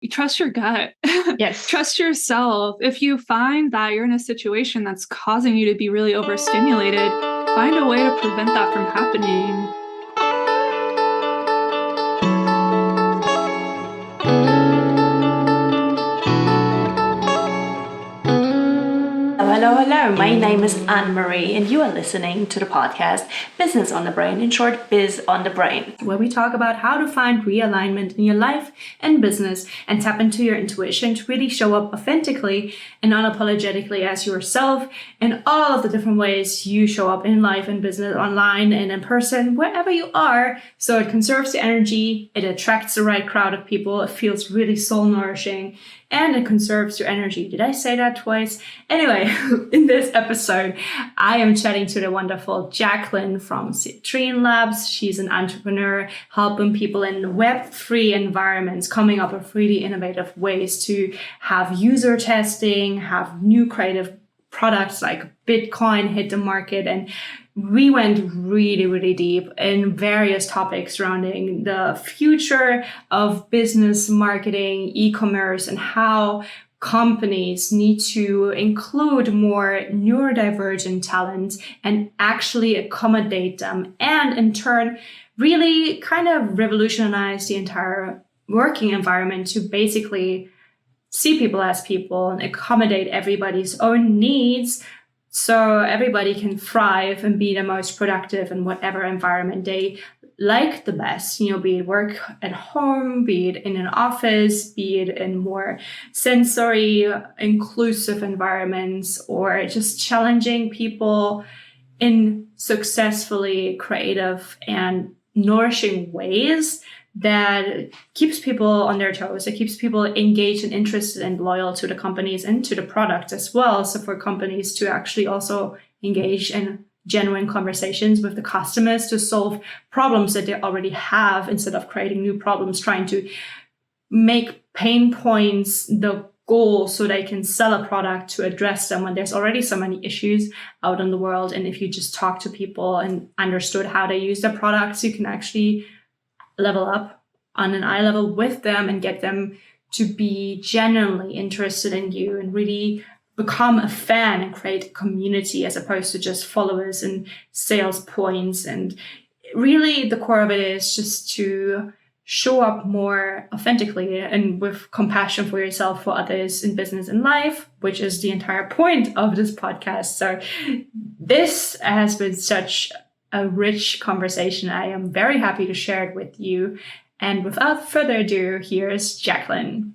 You trust your gut. Yes. Trust yourself. If you find that you're in a situation that's causing you to be really overstimulated, find a way to prevent that from happening. Hello, hello. My name is Annemarie, and you are listening to the podcast Business on the Brain, in short, Biz on the Brain, where we talk about how to find realignment in your life and business and tap into your intuition to really show up authentically and unapologetically as yourself in all of the different ways you show up in life and business, online and in person, wherever you are. So it conserves the energy, it attracts the right crowd of people, it feels really soul nourishing, and it conserves your energy. Did I say that twice? Anyway, in this episode, I am chatting to the wonderful Jaclyn from Citrine Labs. She's an entrepreneur helping people in Web3 environments, coming up with really innovative ways to have user testing, have new creative products like Bitcoin hit the market. And we went really, really deep in various topics surrounding the future of business, marketing, e-commerce, and how companies need to include more neurodivergent talent and actually accommodate them, and in turn, really kind of revolutionize the entire working environment to basically see people as people and accommodate everybody's own needs so everybody can thrive and be the most productive in whatever environment they like the best, be it work at home, be it in an office, be it in more sensory, inclusive environments, or just challenging people in successfully creative and nourishing ways that keeps people on their toes. It keeps people engaged and interested and loyal to the companies and to the product as well. So for companies to actually also engage in genuine conversations with the customers to solve problems that they already have, instead of creating new problems, trying to make pain points the goal so they can sell a product to address them when there's already so many issues out in the world. And if you just talk to people and understood how they use their products, you can actually level up on an eye level with them and get them to be genuinely interested in you and really become a fan and create a community as opposed to just followers and sales points. And really the core of it is just to show up more authentically and with compassion for yourself, for others in business and life, which is the entire point of this podcast. So this has been such a rich conversation. I am very happy to share it with you. And without further ado, here's Jaclyn.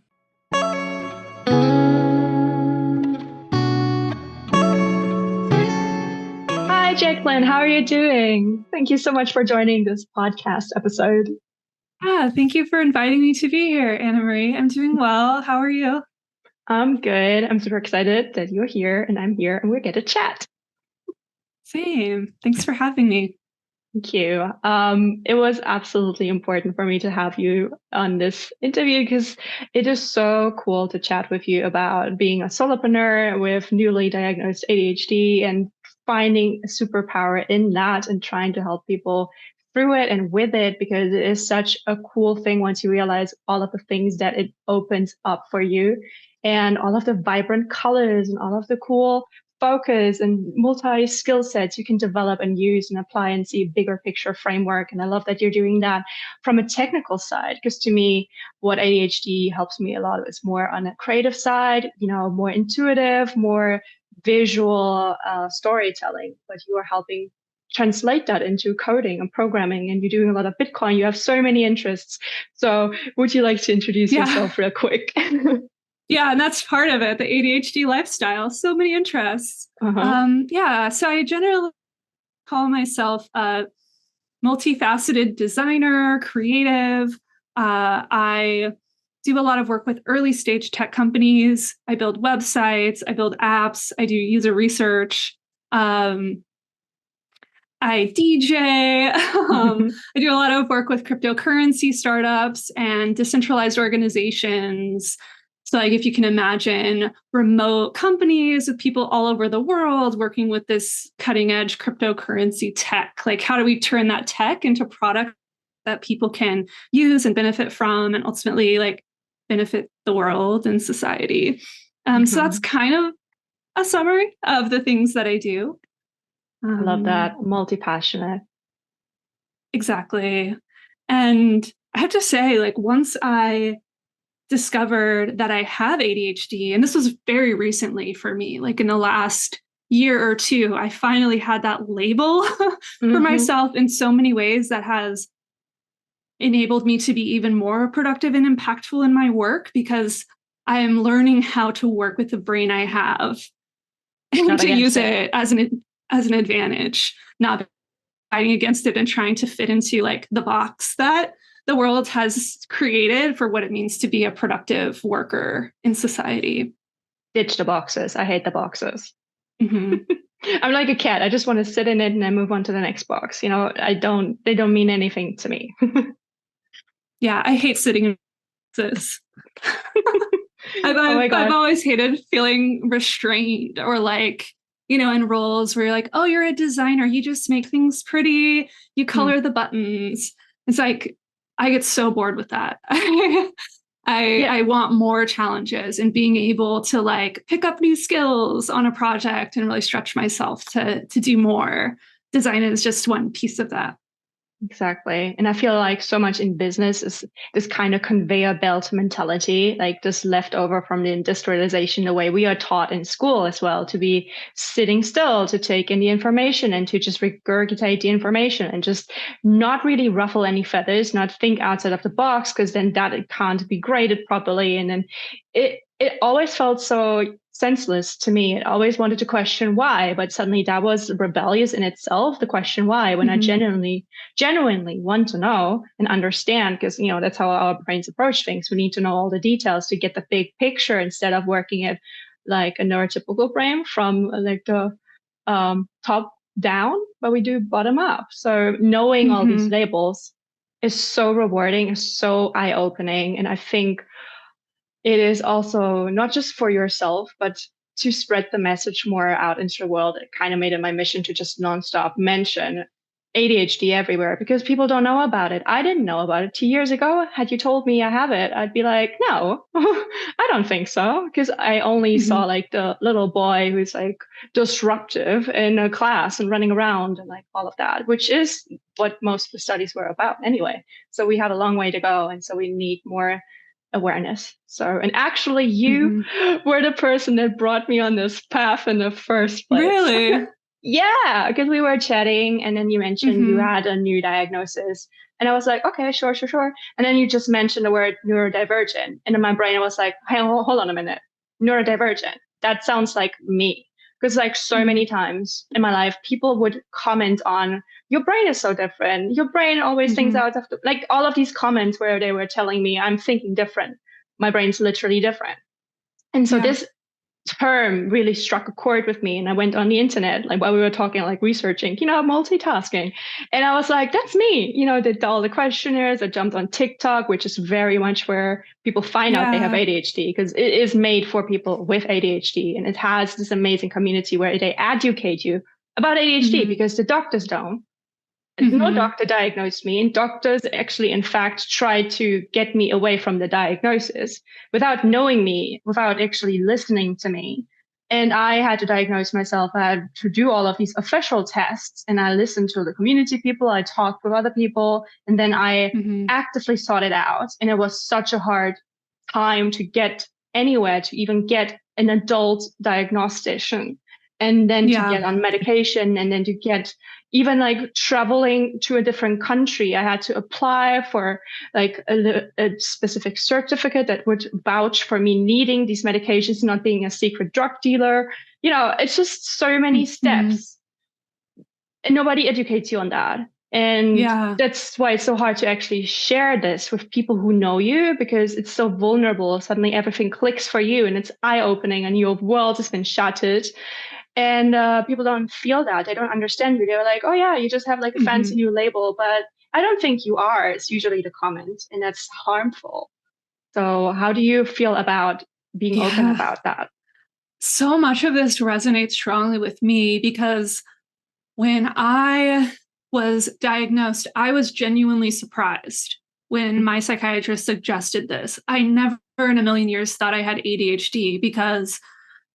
Hi, Jaclyn. How are you doing? Thank you so much for joining this podcast episode. Thank you for inviting me to be here, Annemarie. I'm doing well. How are you? I'm good. I'm super excited that you're here and I'm here and we get to chat. Same. Thanks for having me. Thank you. It was absolutely important for me to have you on this interview because it is so cool to chat with you about being a solopreneur with newly diagnosed ADHD and finding a superpower in that and trying to help people through it and with it, because it is such a cool thing once you realize all of the things that it opens up for you and all of the vibrant colors and all of the cool focus and multi skill sets you can develop and use and apply and see a bigger picture framework. And I love that you're doing that from a technical side, because to me, what ADHD helps me a lot is more on a creative side, more intuitive, more visual storytelling, but you are helping translate that into coding and programming, and you're doing a lot of Bitcoin. You have so many interests. So would you like to introduce yourself real quick? Yeah, and that's part of it, the ADHD lifestyle. So many interests. So I generally call myself a multifaceted designer, creative. I do a lot of work with early stage tech companies. I build websites, I build apps, I do user research. I DJ. I do a lot of work with cryptocurrency startups and decentralized organizations. So like if you can imagine remote companies with people all over the world working with this cutting edge cryptocurrency tech, like how do we turn that tech into product that people can use and benefit from and ultimately like benefit the world and society. So that's kind of a summary of the things that I do. I love that. Multi-passionate. Exactly. And I have to say, like, once I discovered that I have ADHD, and this was very recently for me, like in the last year or two, I finally had that label for myself in so many ways that has enabled me to be even more productive and impactful in my work, because I am learning how to work with the brain I have and to use it as an advantage, not fighting against it and trying to fit into like the box that the world has created for what it means to be a productive worker in society. Ditch the boxes. I hate the boxes. I'm like a cat. I just want to sit in it and then move on to the next box. You know, they don't mean anything to me. Yeah, I hate sitting in boxes. I've always hated feeling restrained, or like, you know, in roles where you're like, oh, you're a designer, you just make things pretty, you color the buttons. It's like, I get so bored with that. I want more challenges and being able to like pick up new skills on a project and really stretch myself to do more. Design is just one piece of that. Exactly. And I feel like so much in business is this kind of conveyor belt mentality, like this leftover from the industrialization, the way we are taught in school as well, to be sitting still, to take in the information and to just regurgitate the information and just not really ruffle any feathers, not think outside of the box, because then that it can't be graded properly. And then it always felt so senseless to me. I always wanted to question why, but suddenly that was rebellious in itself, the question why, when I genuinely want to know and understand, because, you know, that's how our brains approach things. We need to know all the details to get the big picture instead of working it like a neurotypical brain from like the top down, but we do bottom up. So knowing all these labels is so rewarding, is so eye-opening. And I think it is also not just for yourself, but to spread the message more out into the world. It kind of made it my mission to just nonstop mention ADHD everywhere, because people don't know about it. I didn't know about it 2 years ago. Had you told me I have it, I'd be like, no, I don't think so. Because I only saw like the little boy who's like disruptive in a class and running around and like all of that, which is what most of the studies were about anyway. So we have a long way to go. And so we need more awareness. So, and actually you were the person that brought me on this path in the first place. Really? Yeah, because we were chatting and then you mentioned you had a new diagnosis. And I was like, okay, sure. And then you just mentioned the word neurodivergent. And in my brain, I was like, hey, hold on a minute. Neurodivergent. That sounds like me. Because like so many times in my life, people would comment on, your brain is so different. Your brain always thinks out of like all of these comments where they were telling me I'm thinking different. My brain's literally different. And so this term really struck a chord with me. And I went on the internet, like while we were talking, like researching, you know, multitasking. And I was like, that's me. You know, did all the questionnaires. I jumped on TikTok, which is very much where people find out they have ADHD, because it is made for people with ADHD. And it has this amazing community where they educate you about ADHD because the doctors don't. No doctor diagnosed me, and doctors actually, in fact, tried to get me away from the diagnosis without knowing me, without actually listening to me. And I had to diagnose myself. I had to do all of these official tests, and I listened to the community people. I talked with other people, and then I actively sought it out. And it was such a hard time to get anywhere, to even get an adult diagnostician, and then to get on medication, and then to get even like traveling to a different country. I had to apply for like a specific certificate that would vouch for me needing these medications, not being a secret drug dealer. You know, it's just so many steps, and nobody educates you on that. And that's why it's so hard to actually share this with people who know you, because it's so vulnerable. Suddenly everything clicks for you and it's eye-opening and your world has been shattered. And people don't feel that. They don't understand you. They're like, oh, yeah, you just have like a fancy new label. But I don't think you are. It's usually the comment. And that's harmful. So how do you feel about being open about that? So much of this resonates strongly with me, because when I was diagnosed, I was genuinely surprised when my psychiatrist suggested this. I never in a million years thought I had ADHD, because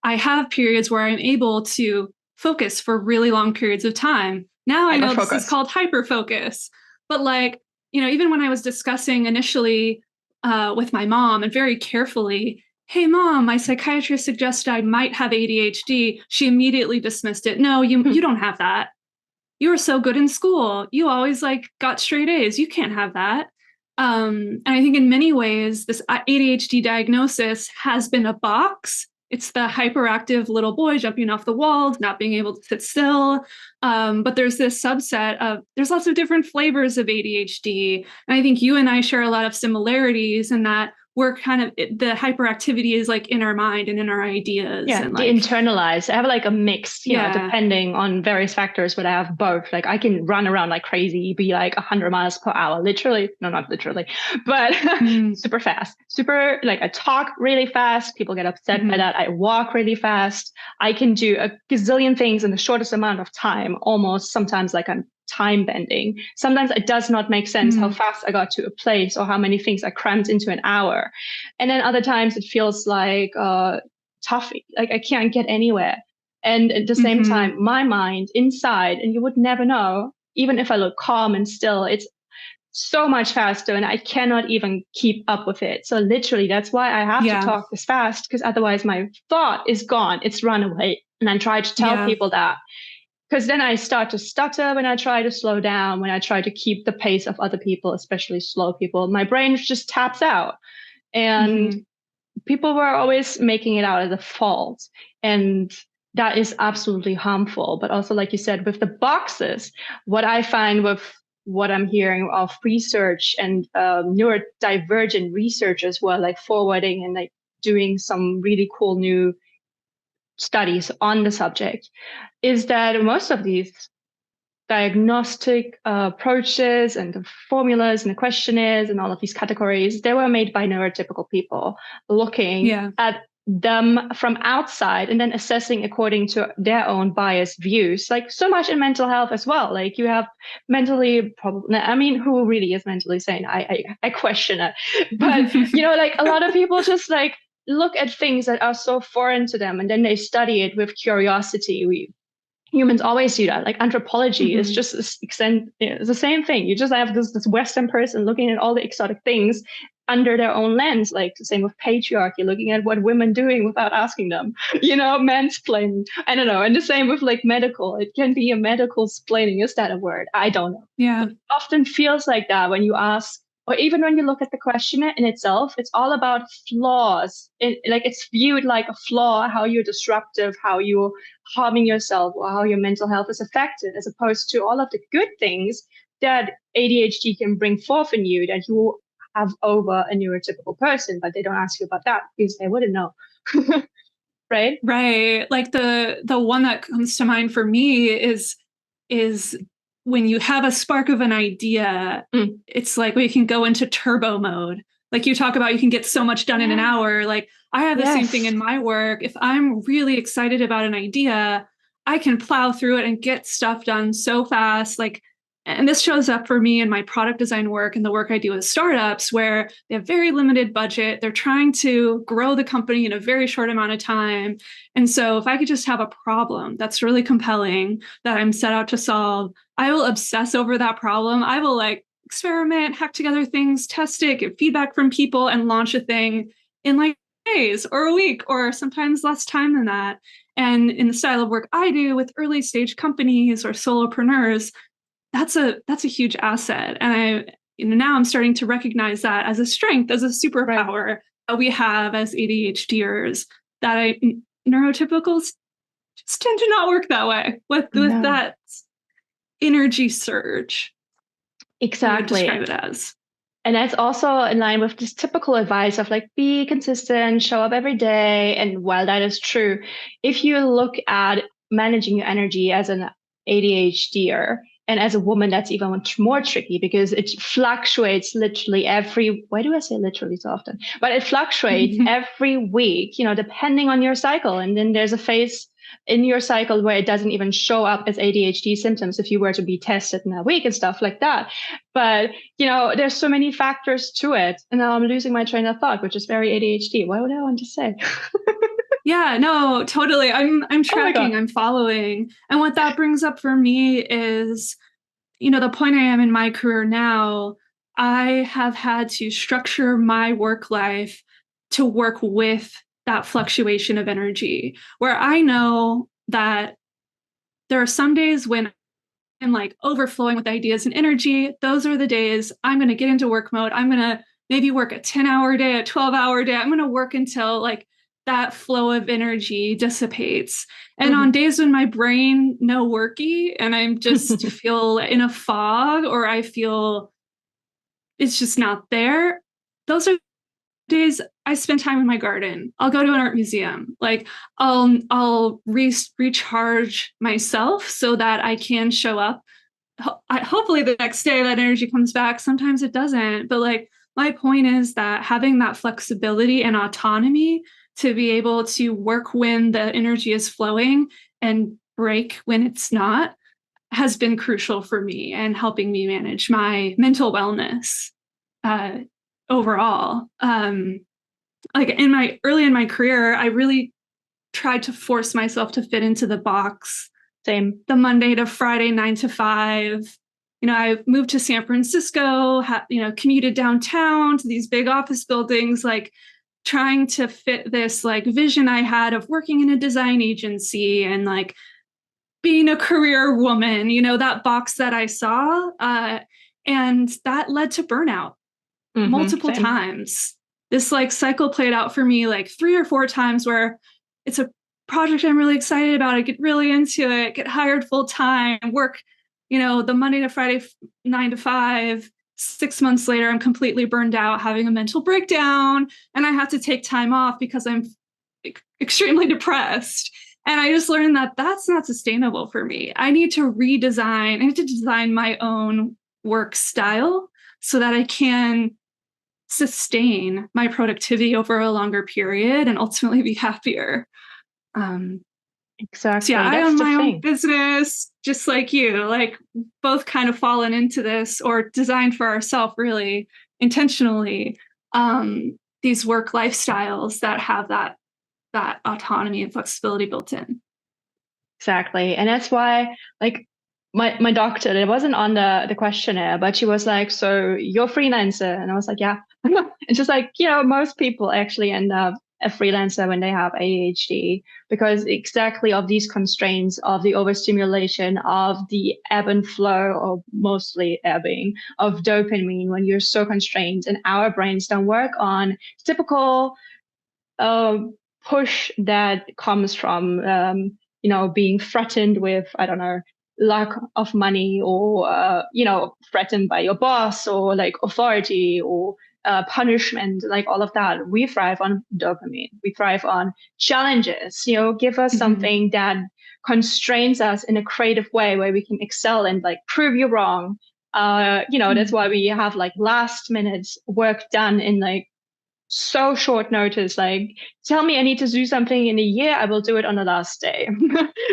I have periods where I'm able to focus for really long periods of time. Now I know this is called hyperfocus. But like, even when I was discussing initially with my mom, and very carefully, hey, Mom, my psychiatrist suggested I might have ADHD, she immediately dismissed it. No, you don't have that. You were so good in school. You always got straight A's. You can't have that. And I think in many ways, this ADHD diagnosis has been a box. It's the hyperactive little boy jumping off the wall, not being able to sit still. But there's this subset there's lots of different flavors of ADHD. And I think you and I share a lot of similarities in that we're kind of, the hyperactivity is in our mind and in our ideas. Yeah, and the internalized. I have a mix, you know, depending on various factors, but I have both. I can run around like crazy, be 100 miles per hour, literally. No, not literally, but super fast, I talk really fast. People get upset by that. I walk really fast. I can do a gazillion things in the shortest amount of time, almost sometimes I'm time bending. Sometimes it does not make sense how fast I got to a place or how many things I crammed into an hour. And then other times it feels tough, I can't get anywhere. And at the same time, my mind inside, and you would never know, even if I look calm and still, it's so much faster and I cannot even keep up with it. So literally, that's why I have to talk this fast, because otherwise my thought is gone. It's run away. And I try to tell people that. Because then I start to stutter when I try to slow down, when I try to keep the pace of other people, especially slow people. My brain just taps out. And people were always making it out as a fault. And that is absolutely harmful. But also, like you said, with the boxes, what I find with what I'm hearing of research and neurodivergent researchers who are forwarding and doing some really cool new studies on the subject, is that most of these diagnostic approaches and the formulas and the questionnaires and all of these categories, they were made by neurotypical people looking at them from outside and then assessing according to their own biased views. So much in mental health as well. You have mentally who really is mentally sane? I question it. But, a lot of people just look at things that are so foreign to them and then they study it with curiosity. Humans always do that. Anthropology is just it's the same thing. You just have this Western person looking at all the exotic things under their own lens, the same with patriarchy, looking at what women doing without asking them, mansplaining. I don't know. And the same with medical. It can be a medical splaining. Is that a word? I don't know. Yeah. But it often feels like that when you ask, or even when you look at the questionnaire in itself, it's all about flaws. It's viewed like a flaw, how you're disruptive, how you're harming yourself, or how your mental health is affected, as opposed to all of the good things that ADHD can bring forth in you that you have over a neurotypical person, but they don't ask you about that because they wouldn't know. Right? Right. The one that comes to mind for me is when you have a spark of an idea, it's we can go into turbo mode. You talk about, you can get so much done in an hour. I have the same thing in my work. If I'm really excited about an idea, I can plow through it and get stuff done so fast. And this shows up for me in my product design work and the work I do with startups, where they have very limited budget. They're trying to grow the company in a very short amount of time. And so if I could just have a problem that's really compelling that I'm set out to solve, I will obsess over that problem. I will experiment, hack together things, test it, get feedback from people, and launch a thing in days or a week, or sometimes less time than that. And in the style of work I do with early stage companies or solopreneurs, that's a huge asset. And now I'm starting to recognize that as a strength, as a superpower that we have as ADHDers, that neurotypicals just tend to not work that way with that energy surge. Exactly. Describe it as. And that's also in line with this typical advice of be consistent, show up every day. And while that is true, if you look at managing your energy as an ADHDer, and as a woman, that's even much more tricky because it fluctuates literally why do I say literally so often? But it fluctuates every week, depending on your cycle. And then there's a phase in your cycle where it doesn't even show up as ADHD symptoms if you were to be tested in a week and stuff like that. But, there's so many factors to it. And now I'm losing my train of thought, which is very ADHD. What would I want to say? Yeah, no, totally. I'm tracking, I'm following. And what that brings up for me is, the point I am in my career now, I have had to structure my work life to work with that fluctuation of energy, where I know that there are some days when I'm like overflowing with ideas and energy. Those are the days I'm going to get into work mode. I'm going to maybe work a 10-hour day, a 12-hour day. I'm going to work until like that flow of energy dissipates. And on days when my brain no worky and I'm just feel in a fog, or I feel it's just not there, those are days I spend time in my garden. I'll go to an art museum. Like I'll recharge myself so that I can show up. Hopefully the next day that energy comes back. Sometimes it doesn't. But like my point is that having that flexibility and autonomy to be able to work when the energy is flowing and break when it's not has been crucial for me and helping me manage my mental wellness overall. Like early in my career, I really tried to force myself to fit into the box. Same. The Monday to Friday, 9 to 5. I moved to San Francisco, commuted downtown to these big office buildings, like trying to fit this like vision I had of working in a design agency and like being a career woman, that box that I saw. And that led to burnout multiple times. This like cycle played out for me like 3 or 4 times where it's a project I'm really excited about. I get really into it, get hired full time, work, the Monday to Friday, 9 to 5. 6 months later, I'm completely burned out, having a mental breakdown, and I have to take time off because I'm extremely depressed. And I just learned that that's not sustainable for me. I need to design my own work style so that I can sustain my productivity over a longer period and ultimately be happier. Exactly. So yeah, I own my own business, just like you, like both kind of fallen into this or designed for ourselves really intentionally, these work lifestyles that have that autonomy and flexibility built in. Exactly. And that's why like my doctor, it wasn't on the questionnaire, but she was like, so you're freelancer. And I was like, yeah. It's just like, most people actually end up a freelancer when they have ADHD because exactly of these constraints of the overstimulation, of the ebb and flow, or mostly ebbing of dopamine when you're so constrained, and our brains don't work on typical push that comes from being threatened with, I don't know, lack of money, or threatened by your boss, or like authority, or punishment, like all of that. We thrive on dopamine. We thrive on challenges. Give us something that constrains us in a creative way where we can excel and like prove you wrong. That's why we have like last minute work done in like so short notice. Like, tell me I need to do something in a year, I will do it on the last day.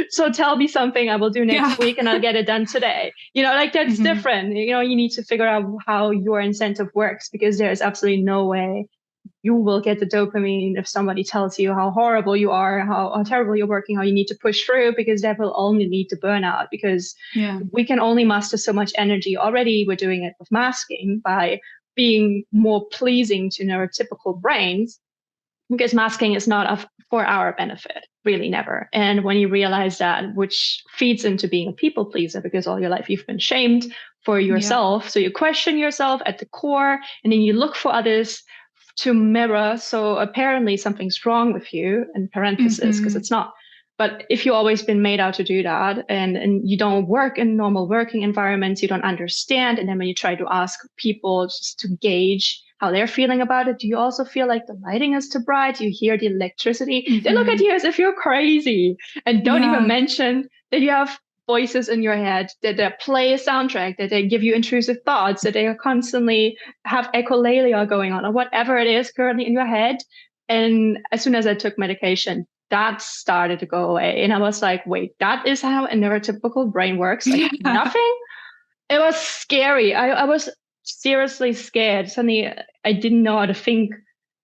So tell me something I will do next week and I'll get it done today. Like that's different. You need to figure out how your incentive works, because there's absolutely no way you will get the dopamine if somebody tells you how horrible you are, how terrible you're working, how you need to push through, because that will only lead to burnout. Because we can only muster so much energy. Already we're doing it with masking by being more pleasing to neurotypical brains, because masking is not for our benefit, really never. And when you realize that, which feeds into being a people pleaser, because all your life you've been shamed for yourself. So you question yourself at the core, and then you look for others to mirror. So apparently something's wrong with you, in parentheses, because it's not. But if you've always been made out to do that, and you don't work in normal working environments, you don't understand. And then when you try to ask people just to gauge how they're feeling about it, do you also feel like the lighting is too bright? You hear the electricity? They look at you as if you're crazy. And don't even mention that you have voices in your head, that they play a soundtrack, that they give you intrusive thoughts, that they constantly have echolalia going on, or whatever it is currently in your head. And as soon as I took medication, that started to go away. And I was like, wait, that is how a neurotypical brain works? Like nothing? It was scary. I was seriously scared. Suddenly, I didn't know how to think.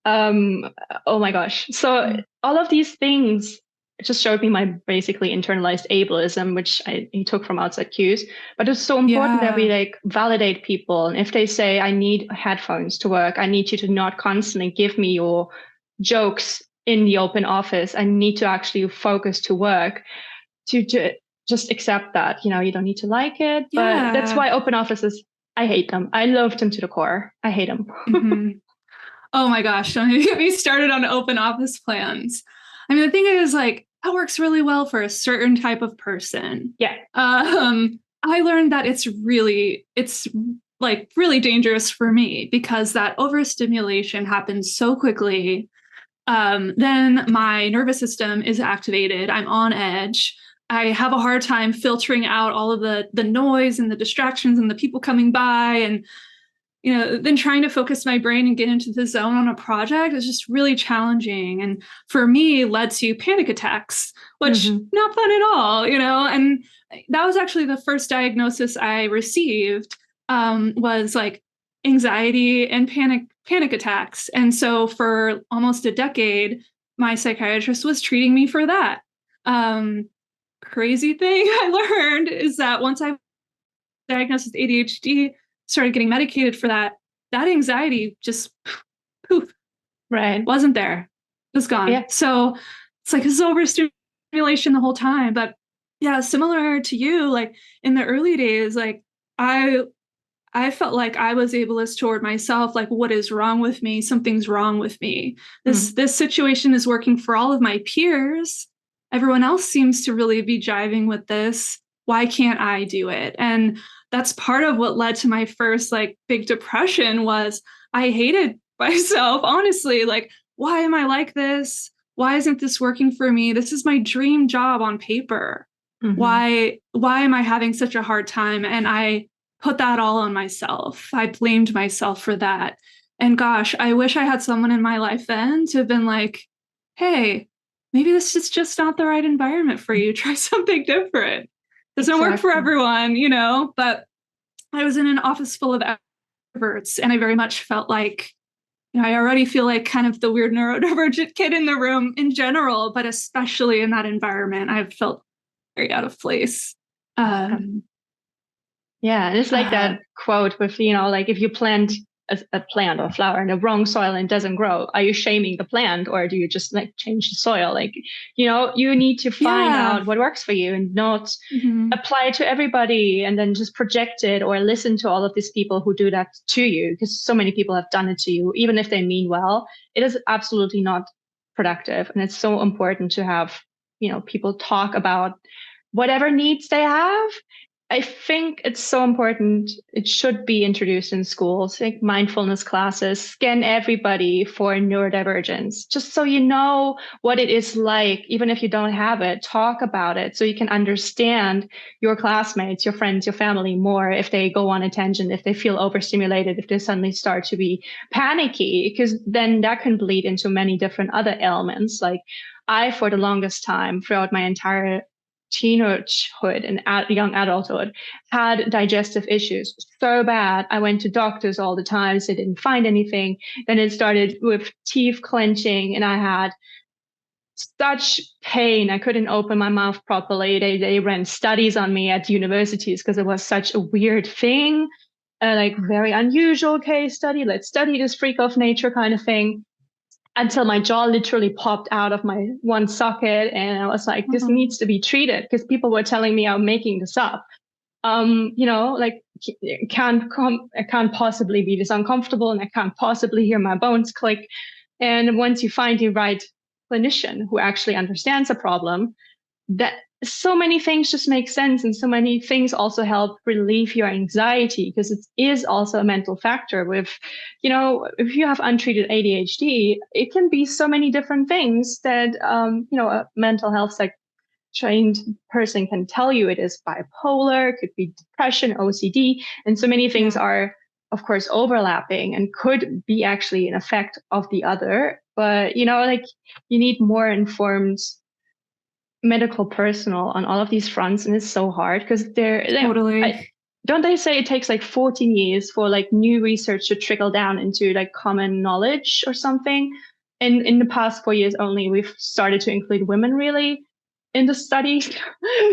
Oh my gosh. So all of these things just showed me my basically internalized ableism, which I took from outside cues. But it's so important that we like validate people. And if they say, I need headphones to work, I need you to not constantly give me your jokes in the open office. I need to actually focus to work to just accept that, you don't need to like it. But that's why open offices, I hate them. I love them to the core. I hate them. Mm-hmm. Oh my gosh, don't get me started on open office plans. I mean, the thing is, like, that works really well for a certain type of person. Yeah. I learned that it's really dangerous for me because that overstimulation happens so quickly. Then my nervous system is activated. I'm on edge. I have a hard time filtering out all of the noise and the distractions and the people coming by, and then trying to focus my brain and get into the zone on a project is just really challenging. And for me, led to panic attacks, which not fun at all, and that was actually the first diagnosis I received, was like anxiety and panic attacks. And so for almost a decade, my psychiatrist was treating me for that. Crazy thing I learned is that once I was diagnosed with ADHD, started getting medicated for that anxiety just poof, wasn't there. It was gone. Yeah. So it's like this is overstimulation the whole time. But yeah, similar to you, like in the early days, like I felt like I was ableist toward myself. Like, what is wrong with me? Something's wrong with me. This situation is working for all of my peers. Everyone else seems to really be jiving with this. Why can't I do it? And that's part of what led to my first like big depression. Was I hated myself, honestly. Like, why am I like this? Why isn't this working for me? This is my dream job on paper. Why am I having such a hard time? And I put that all on myself. I blamed myself for that. And gosh, I wish I had someone in my life then to have been like, hey, maybe this is just not the right environment for you. Try something different. Doesn't work for everyone, but I was in an office full of extroverts, and I very much felt like, I already feel like kind of the weird neurodivergent kid in the room in general, but especially in that environment, I felt very out of place. Yeah, and it's like that quote with, like if you plant a plant or a flower in the wrong soil and it doesn't grow, are you shaming the plant, or do you just like change the soil? Like, you need to find out what works for you and not apply it to everybody and then just project it or listen to all of these people who do that to you, because so many people have done it to you. Even if they mean well, it is absolutely not productive. And it's so important to have, people talk about whatever needs they have. I think it's so important. It should be introduced in schools, like mindfulness classes, scan everybody for neurodivergence, just so you know what it is like. Even if you don't have it, talk about it so you can understand your classmates, your friends, your family more if they go on a tangent, if they feel overstimulated, if they suddenly start to be panicky, because then that can bleed into many different other ailments. Like I, for the longest time, throughout my entire teenagehood and young adulthood, had digestive issues so bad. I went to doctors all the time, so they didn't find anything. Then it started with teeth clenching, and I had such pain. I couldn't open my mouth properly. They ran studies on me at universities because it was such a weird thing, like very unusual case study. Let's study this freak of nature kind of thing. Until my jaw literally popped out of my one socket, and I was like, this needs to be treated, because people were telling me I'm making this up. Like it can't possibly be this uncomfortable, and I can't possibly hear my bones click. And once you find the right clinician who actually understands the problem, that so many things just make sense, and so many things also help relieve your anxiety, because it is also a mental factor. With, if you have untreated ADHD, it can be so many different things that a mental health trained person can tell you. It is bipolar, could be depression, OCD, and so many things are, of course, overlapping and could be actually an effect of the other. But, you know, like you need more informed medical personnel on all of these fronts. And it's so hard because Totally. don't they say it takes like 14 years for like new research to trickle down into like common knowledge or something? And in the past 4 years only, we've started to include women really in the studies.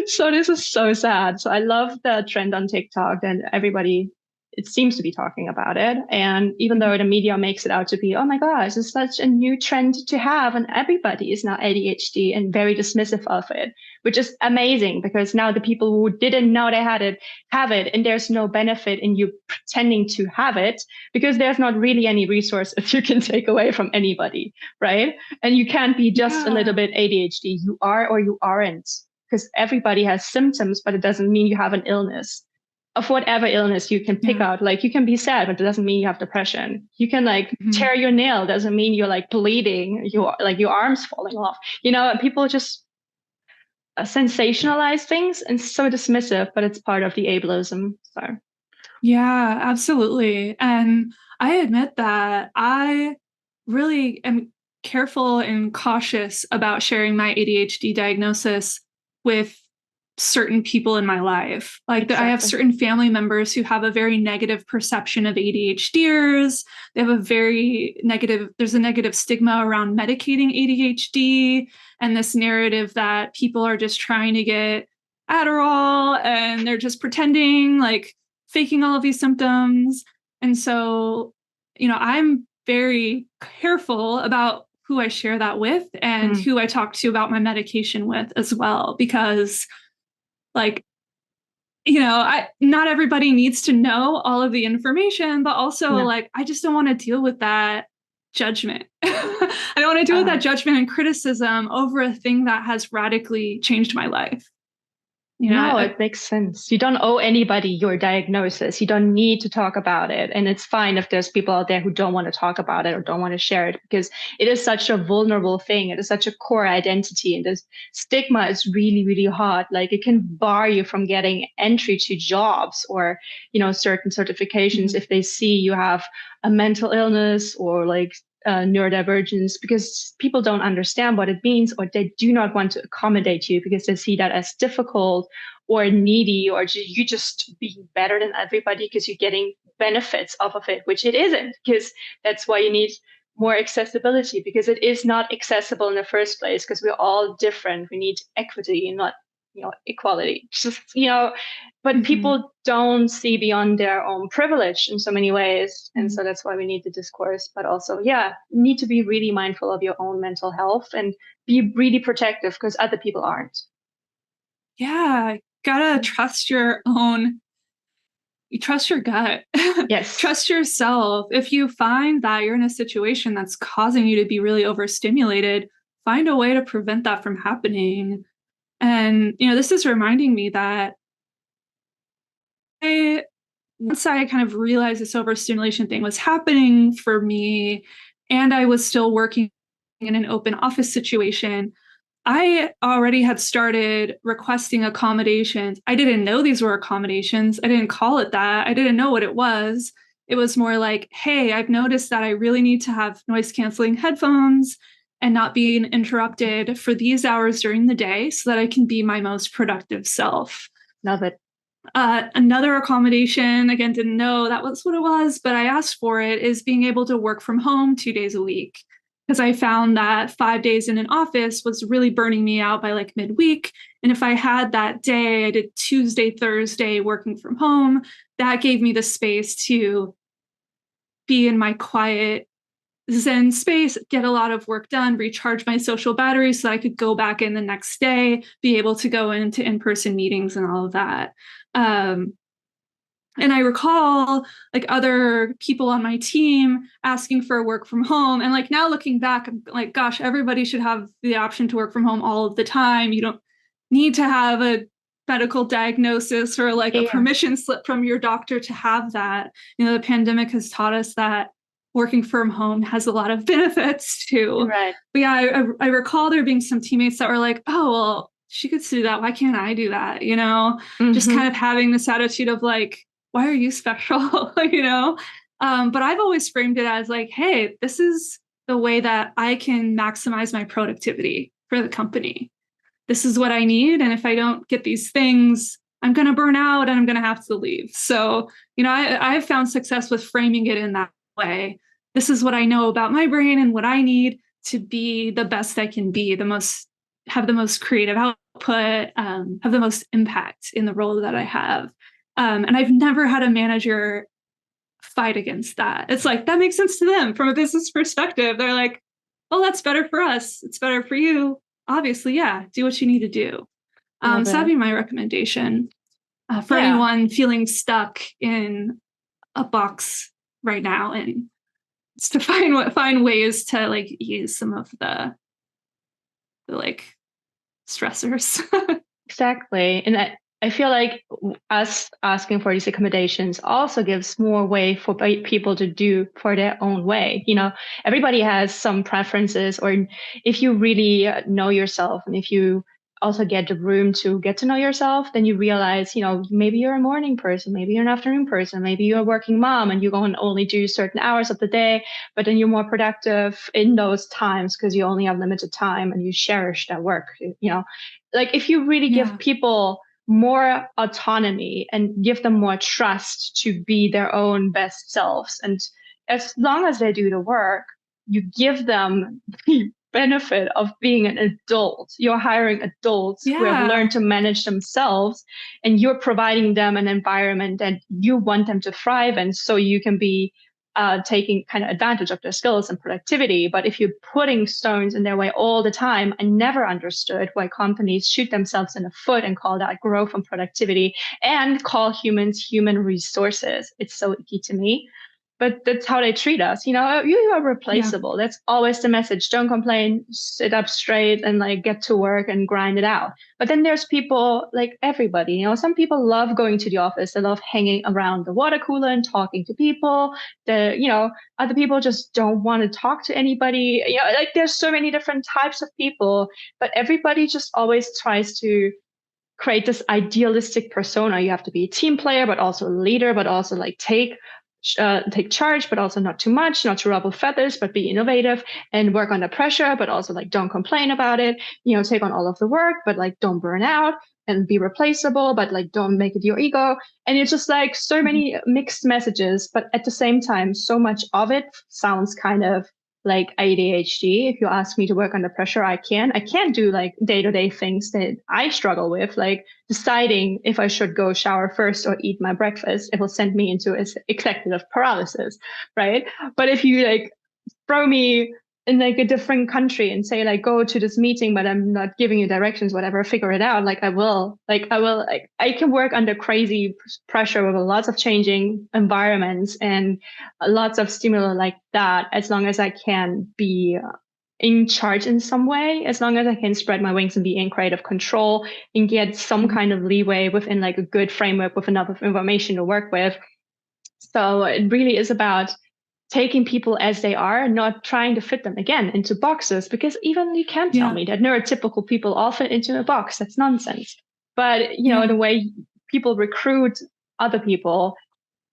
So this is so sad. So I love the trend on TikTok and everybody, it seems to be talking about it. And even though the media makes it out to be, oh my gosh, it's such a new trend to have, and everybody is now ADHD and very dismissive of it, which is amazing because now the people who didn't know they had it have it, and there's no benefit in you pretending to have it because there's not really any resources you can take away from anybody, right? And you can't be just a little bit ADHD. You are or you aren't, because everybody has symptoms, but it doesn't mean you have an illness. Of whatever illness you can pick out, like you can be sad, but it doesn't mean you have depression. You can like tear your nail, doesn't mean you're like bleeding, you're like your arm's falling off. You know, people just sensationalize things and so dismissive, but it's part of the ableism. So yeah, absolutely. And I admit that I really am careful and cautious about sharing my ADHD diagnosis with certain people in my life. Like I have certain family members who have a very negative perception of ADHDers. They have there's a negative stigma around medicating ADHD and this narrative that people are just trying to get Adderall and they're just pretending, like faking all of these symptoms. And so, you know, I'm very careful about who I share that with and who I talk to about my medication with as well, because like, you know, not everybody needs to know all of the information, but also like, I just don't want to deal with that judgment. I don't want to deal with that judgment and criticism over a thing that has radically changed my life. You know, it makes sense. You don't owe anybody your diagnosis. You don't need to talk about it. And it's fine if there's people out there who don't want to talk about it or don't want to share it, because it is such a vulnerable thing. It is such a core identity. And this stigma is really, really hard. Like it can bar you from getting entry to jobs or, you know, certain certifications if they see you have a mental illness or like neurodivergence, because people don't understand what it means, or they do not want to accommodate you because they see that as difficult or needy, or you just being better than everybody because you're getting benefits off of it, which it isn't, because that's why you need more accessibility, because it is not accessible in the first place, because we're all different. We need equity and not, you know, equality. Just, you know, but people don't see beyond their own privilege in so many ways. And so that's why we need the discourse, but also, you need to be really mindful of your own mental health and be really protective because other people aren't. Yeah. Gotta trust your gut. Yes. Trust yourself. If you find that you're in a situation that's causing you to be really overstimulated, find a way to prevent that from happening. And, you know, this is reminding me that once I kind of realized this overstimulation thing was happening for me, and I was still working in an open office situation, I already had started requesting accommodations. I didn't know these were accommodations. I didn't call it that. I didn't know what it was. It was more like, hey, I've noticed that I really need to have noise canceling headphones and not being interrupted for these hours during the day so that I can be my most productive self. Love it. Another accommodation, again, didn't know that was what it was, but I asked for it, is being able to work from home 2 days a week. Because I found that 5 days in an office was really burning me out by like midweek. And if I had that day, I did Tuesday, Thursday working from home, that gave me the space to be in my quiet Zen space, get a lot of work done, recharge my social battery so I could go back in the next day, be able to go into in-person meetings and all of that. And I recall like other people on my team asking for work from home. And like now looking back, I'm like, gosh, everybody should have the option to work from home all of the time. You don't need to have a medical diagnosis or like a permission slip from your doctor to have that. You know, the pandemic has taught us that working from home has a lot of benefits too. Right. But yeah, I recall there being some teammates that were like, oh, well, she could do that. Why can't I do that? You know, just kind of having this attitude of like, why are you special? You know? But I've always framed it as like, hey, this is the way that I can maximize my productivity for the company. This is what I need. And if I don't get these things, I'm going to burn out and I'm going to have to leave. So, I've found success with framing it in that way. This is what I know about my brain and what I need to be the best I can be, have the most creative output, have the most impact in the role that I have. And I've never had a manager fight against that. It's like, that makes sense to them from a business perspective. They're like, well, that's better for us. It's better for you. Obviously, yeah, do what you need to do. So that'd be my recommendation for anyone feeling stuck in a box right now, and it's to find ways to like ease some of the like stressors. Exactly. And I feel like us asking for these accommodations also gives more way for people to do for their own way. Everybody has some preferences, or if you really know yourself, and if you also get the room to get to know yourself, then you realize, maybe you're a morning person, maybe you're an afternoon person, maybe you're a working mom and you go and only do certain hours of the day, but then you're more productive in those times because you only have limited time and you cherish that work. Like if you really give people more autonomy and give them more trust to be their own best selves, and as long as they do the work, you give them the benefit of being an adult. You're hiring adults who have learned to manage themselves, and you're providing them an environment that you want them to thrive in, so you can be taking kind of advantage of their skills and productivity. But if you're putting stones in their way all the time, I never understood why companies shoot themselves in the foot and call that growth and productivity and call humans human resources. It's so icky to me. But that's how they treat us. You are replaceable. That's always the message. Don't complain, sit up straight and like get to work and grind it out. But then there's people like everybody, some people love going to the office. They love hanging around the water cooler and talking to people. Other people just don't want to talk to anybody. Like there's so many different types of people, but everybody just always tries to create this idealistic persona. You have to be a team player, but also a leader, but also like take charge, but also not too much, not to ruffle feathers, but be innovative and work under pressure, but also like don't complain about it, take on all of the work, but like don't burn out and be replaceable, but like don't make it your ego. And it's just like so many mixed messages, but at the same time, so much of it sounds kind of like ADHD. If you ask me to work under pressure, I can't do like day-to-day things that I struggle with, like deciding if I should go shower first or eat my breakfast. It will send me into executive paralysis, right? But if you like throw me in like a different country and say like go to this meeting, but I'm not giving you directions, whatever, figure it out. I can work under crazy pressure with lots of changing environments and lots of stimuli like that, as long as I can be in charge in some way, as long as I can spread my wings and be in creative control and get some kind of leeway within like a good framework with enough information to work with. So it really is about taking people as they are, not trying to fit them again into boxes, because even you can't tell me that neurotypical people all fit into a box. That's nonsense. But, the way people recruit other people,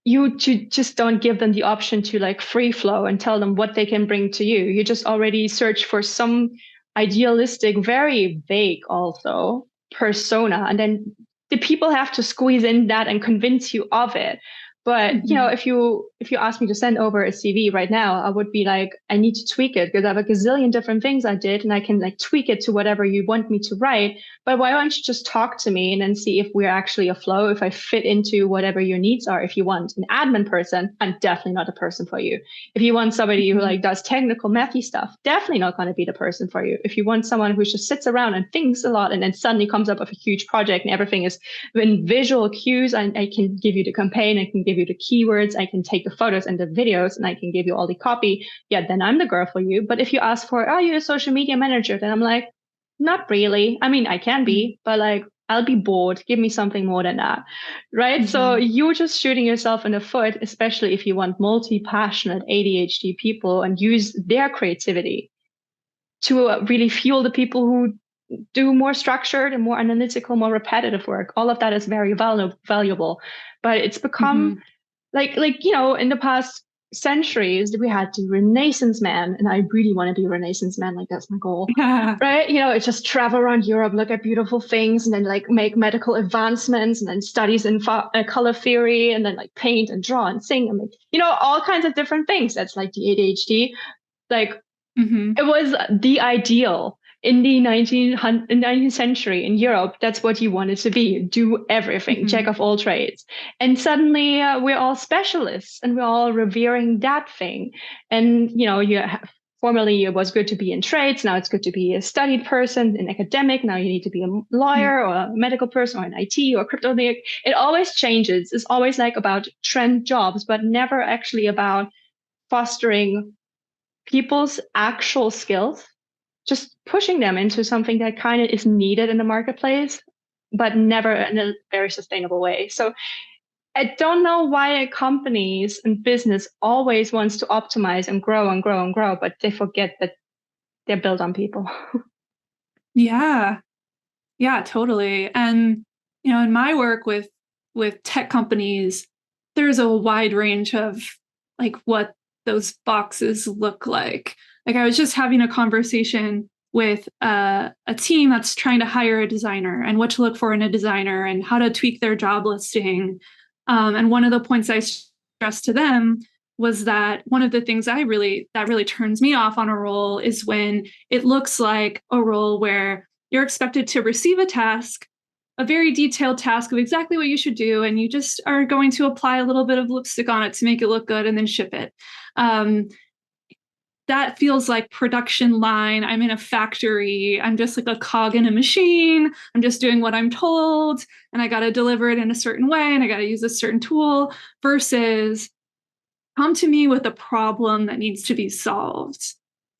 you just don't give them the option to like free flow and tell them what they can bring to you. You just already search for some idealistic, very vague also persona. And then the people have to squeeze in that and convince you of it. But, if you ask me to send over a CV right now, I would be like, I need to tweak it because I have a gazillion different things I did and I can like tweak it to whatever you want me to write. But why don't you just talk to me and then see if we're actually a flow, if I fit into whatever your needs are. If you want an admin person, I'm definitely not the person for you. If you want somebody who like does technical mathy stuff, definitely not going to be the person for you. If you want someone who just sits around and thinks a lot and then suddenly comes up with a huge project and everything is in visual cues, I can give you the campaign, I can give you the keywords, I can take the photos and the videos, and I can give you all the copy, then I'm the girl for you. But if you ask for, oh, you're a social media manager, then I'm like, not really. I mean, I can be, but like, I'll be bored. Give me something more than that, right? So you're just shooting yourself in the foot, especially if you want multi-passionate ADHD people and use their creativity to really fuel the people who do more structured and more analytical, more repetitive work. All of that is very valuable, but it's become like in the past centuries, we had the Renaissance man, and I really want to be a Renaissance man. Like, that's my goal, right? It's just travel around Europe, look at beautiful things, and then like make medical advancements, and then studies in color theory, and then like paint and draw and sing, and all kinds of different things. That's like the ADHD. Like, it was the ideal in the 19th century in Europe. That's what you wanted to be, do everything, jack of all trades. And suddenly we're all specialists and we're all revering that thing. And, formerly it was good to be in trades. Now it's good to be a studied person, an academic. Now you need to be a lawyer or a medical person or an IT or crypto. It always changes. It's always like about trend jobs, but never actually about fostering people's actual skills, just pushing them into something that kind of is needed in the marketplace, but never in a very sustainable way. So I don't know why companies and business always wants to optimize and grow and grow and grow, but they forget that they're built on people. Yeah, totally. And, in my work with tech companies, there's a wide range of like what those boxes look like. Like, I was just having a conversation with a team that's trying to hire a designer and what to look for in a designer and how to tweak their job listing. And one of the points I stressed to them was that one of the things that really turns me off on a role is when it looks like a role where you're expected to receive a task, a very detailed task of exactly what you should do, and you just are going to apply a little bit of lipstick on it to make it look good and then ship it. That feels like production line. I'm in a factory. I'm just like a cog in a machine. I'm just doing what I'm told, and I got to deliver it in a certain way, and I got to use a certain tool, versus come to me with a problem that needs to be solved.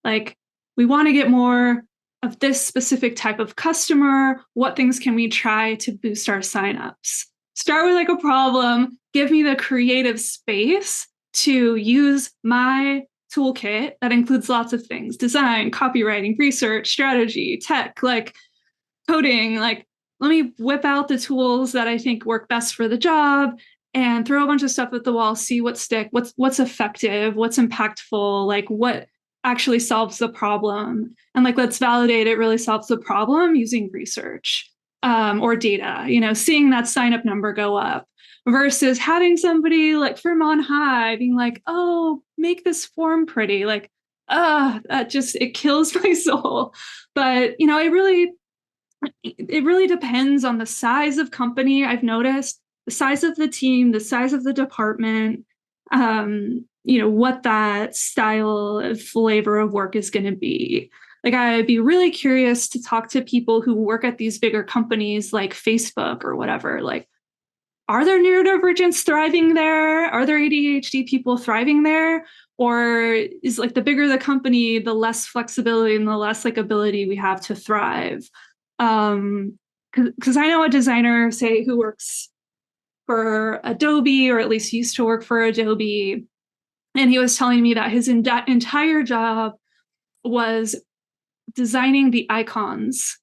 Like, we want to get more of this specific type of customer. What things can we try to boost our signups? Start with like a problem, give me the creative space to use my toolkit that includes lots of things: design, copywriting, research, strategy, tech, like coding. Like, let me whip out the tools that I think work best for the job and throw a bunch of stuff at the wall, see what sticks, what's effective, what's impactful, like what actually solves the problem. And like, let's validate it really solves the problem using research or data, seeing that sign up number go up, versus having somebody like from on high being like, oh, make this form pretty. Like, it kills my soul. But, it really depends on the size of company. I've noticed the size of the team, the size of the department, what that style of flavor of work is going to be. Like, I'd be really curious to talk to people who work at these bigger companies like Facebook or whatever. Like, are there neurodivergents thriving there? Are there ADHD people thriving there? Or is like the bigger the company, the less flexibility and the less like ability we have to thrive? Because I know a designer, say, who works for Adobe, or at least used to work for Adobe, and he was telling me that his entire job was designing the icons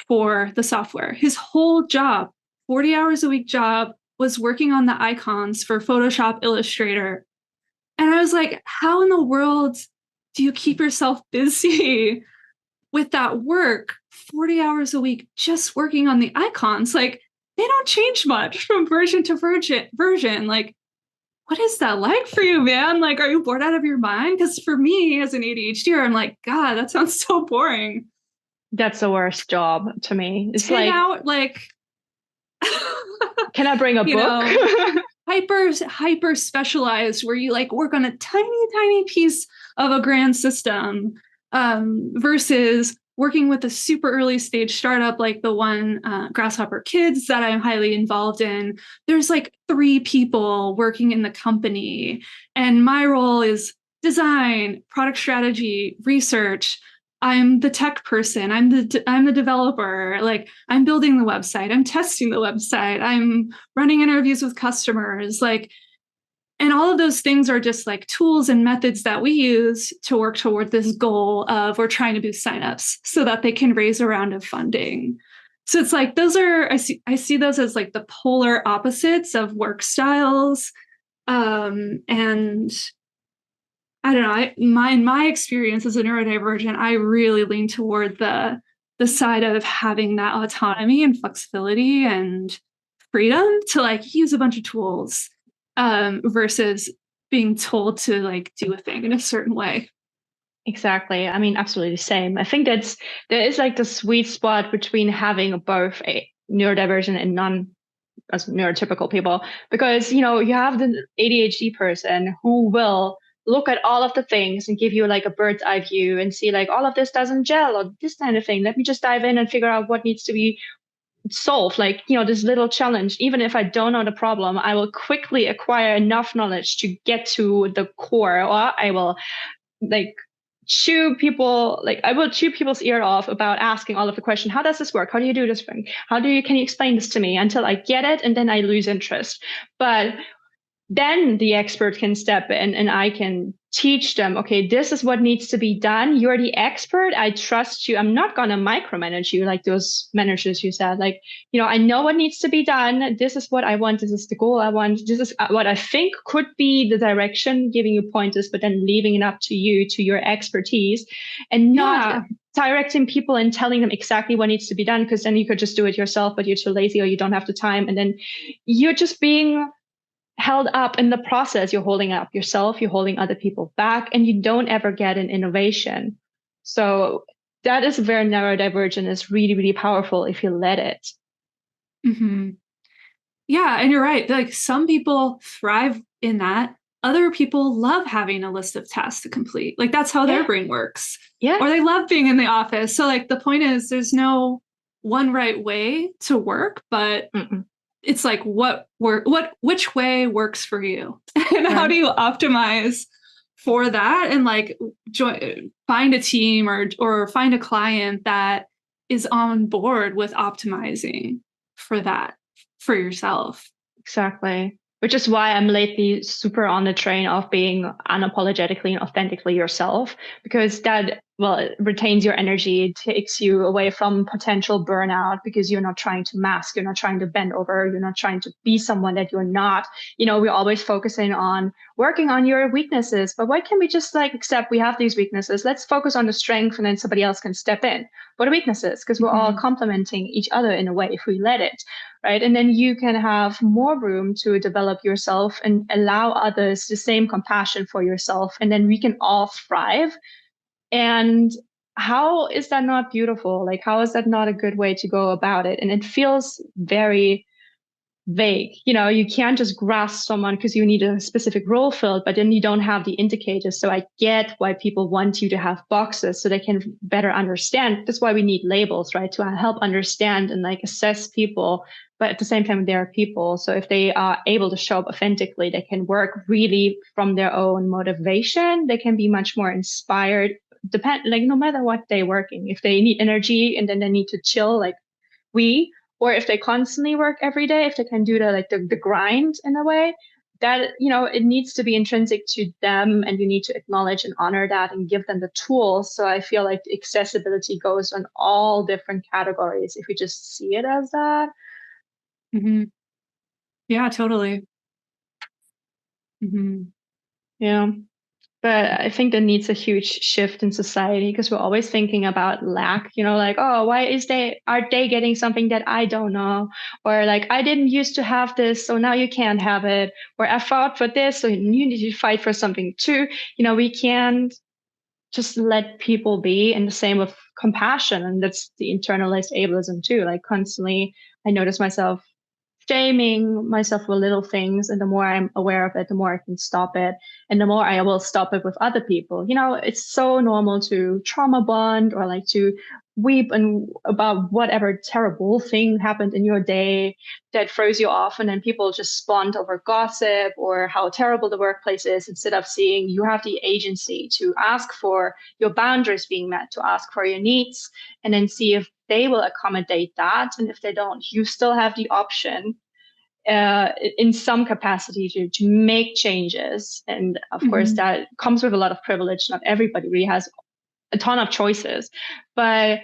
for the software. His whole job, 40 hours a week job, was working on the icons for Photoshop, Illustrator. And I was like, how in the world do you keep yourself busy with that work, 40 hours a week, just working on the icons? Like, they don't change much from version to version. Like, what is that like for you, man? Like, are you bored out of your mind? Because for me, as an ADHDer, I'm like, God, that sounds so boring. That's the worst job to me. It's 10 out, like, can I bring a book? Hyper specialized, where you like work on a tiny piece of a grand system, versus working with a super early stage startup like the one, Grasshopper Kids, that I'm highly involved in. There's like 3 people working in the company, and my role is design, product strategy, research. I'm the tech person. I'm the developer. Like, I'm building the website. I'm testing the website. I'm running interviews with customers. Like, and all of those things are just like tools and methods that we use to work toward this goal of we're trying to boost signups so that they can raise a round of funding. So it's like, those are, I see those as like the polar opposites of work styles. And I don't know. In my experience as a neurodivergent, I really lean toward the side of having that autonomy and flexibility and freedom to like use a bunch of tools versus being told to like do a thing in a certain way. Exactly. I mean, absolutely the same. I think there is like the sweet spot between having both a neurodivergent and non as neurotypical people, because you have the ADHD person who will look at all of the things and give you like a bird's eye view and see like all of this doesn't gel or this kind of thing. Let me just dive in and figure out what needs to be solved. Like, this little challenge, even if I don't know the problem, I will quickly acquire enough knowledge to get to the core, or I will like I will chew people's ear off about asking all of the questions. How does this work? How do you do this thing? Can you explain this to me, until I get it, and then I lose interest. But then the expert can step in and I can teach them, okay, this is what needs to be done. You're the expert. I trust you. I'm not going to micromanage you like those managers you said. Like, I know what needs to be done. This is what I want. This is the goal I want. This is what I think could be the direction, giving you pointers, but then leaving it up to you, to your expertise, and not directing people and telling them exactly what needs to be done, because then you could just do it yourself, but you're too lazy or you don't have the time. And then you're just being held up in the process. You're holding up yourself, you're holding other people back, and you don't ever get an innovation. So that is where neurodivergent is really, really powerful if you let it. Mm-hmm. Yeah, and you're right. Like some people thrive in that. Other people love having a list of tasks to complete. Like that's how their brain works. Yeah. Or they love being in the office. So like the point is there's no one right way to work, but it's like which way works for you and how do you optimize for that, and like find a team or find a client that is on board with optimizing for that for yourself. Exactly. Which is why I'm lately super on the train of being unapologetically and authentically yourself, because that, well, it retains your energy. It takes you away from potential burnout because you're not trying to mask, you're not trying to bend over, you're not trying to be someone that you're not. We're always focusing on working on your weaknesses, but why can't we just like accept we have these weaknesses? Let's focus on the strength, and then somebody else can step in for the weaknesses, because we're all complementing each other in a way if we let it. Right. And then you can have more room to develop yourself and allow others the same compassion for yourself. And then we can all thrive. And how is that not beautiful? Like, how is that not a good way to go about it? And it feels very vague. You can't just grasp someone because you need a specific role filled, but then you don't have the indicators. So I get why people want you to have boxes so they can better understand. That's why we need labels, right? To help understand and like assess people. But at the same time, they are people. So if they are able to show up authentically, they can work really from their own motivation. They can be much more inspired, no matter what they're working. If they need energy and then they need to chill, or if they constantly work every day, if they can do the grind in a way, that, it needs to be intrinsic to them, and you need to acknowledge and honor that and give them the tools. So I feel like the accessibility goes on all different categories if you just see it as that. Mm-hmm. Yeah, totally. Mm-hmm. Yeah. But I think that needs a huge shift in society, because we're always thinking about lack, like, oh, why are they getting something that I don't know? Or like, I didn't used to have this, so now you can't have it. Or I fought for this, so you need to fight for something too. We can't just let people be. And the same with compassion. And that's the internalized ableism too. Like constantly, I notice myself shaming myself for little things, and the more I'm aware of it, the more I can stop it, and the more I will stop it with other people. It's so normal to trauma bond, or like to weep and about whatever terrible thing happened in your day that throws you off, and then people just bond over gossip or how terrible the workplace is, instead of seeing you have the agency to ask for your boundaries being met, to ask for your needs, and then see if they will accommodate that. And if they don't, you still have the option in some capacity to make changes. And of course, that comes with a lot of privilege. Not everybody really has a ton of choices, but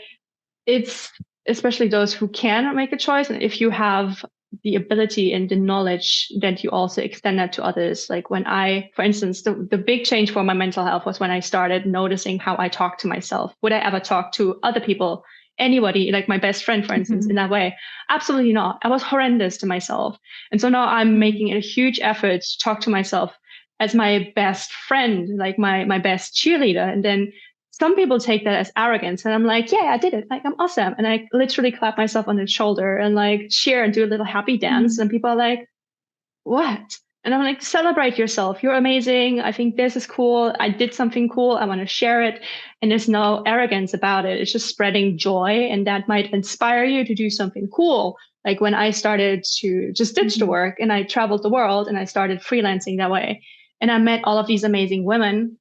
it's especially those who can make a choice. And if you have the ability and the knowledge that you also extend that to others. Like when I, for instance, the big change for my mental health was when I started noticing how I talk to myself. Would I ever talk to other people, anybody, like my best friend, for instance, in that way? Absolutely not. I was horrendous to myself. And so now I'm making a huge effort to talk to myself as my best friend, like my best cheerleader. And then some people take that as arrogance, and I'm like, yeah, I did it. Like, I'm awesome. And I literally clap myself on the shoulder and like cheer and do a little happy dance. And people are like, what? And I'm like, celebrate yourself. You're amazing. I think this is cool. I did something cool. I want to share it. And there's no arrogance about it. It's just spreading joy. And that might inspire you to do something cool. Like when I started to just ditch the work and I traveled the world and I started freelancing that way. And I met all of these amazing women.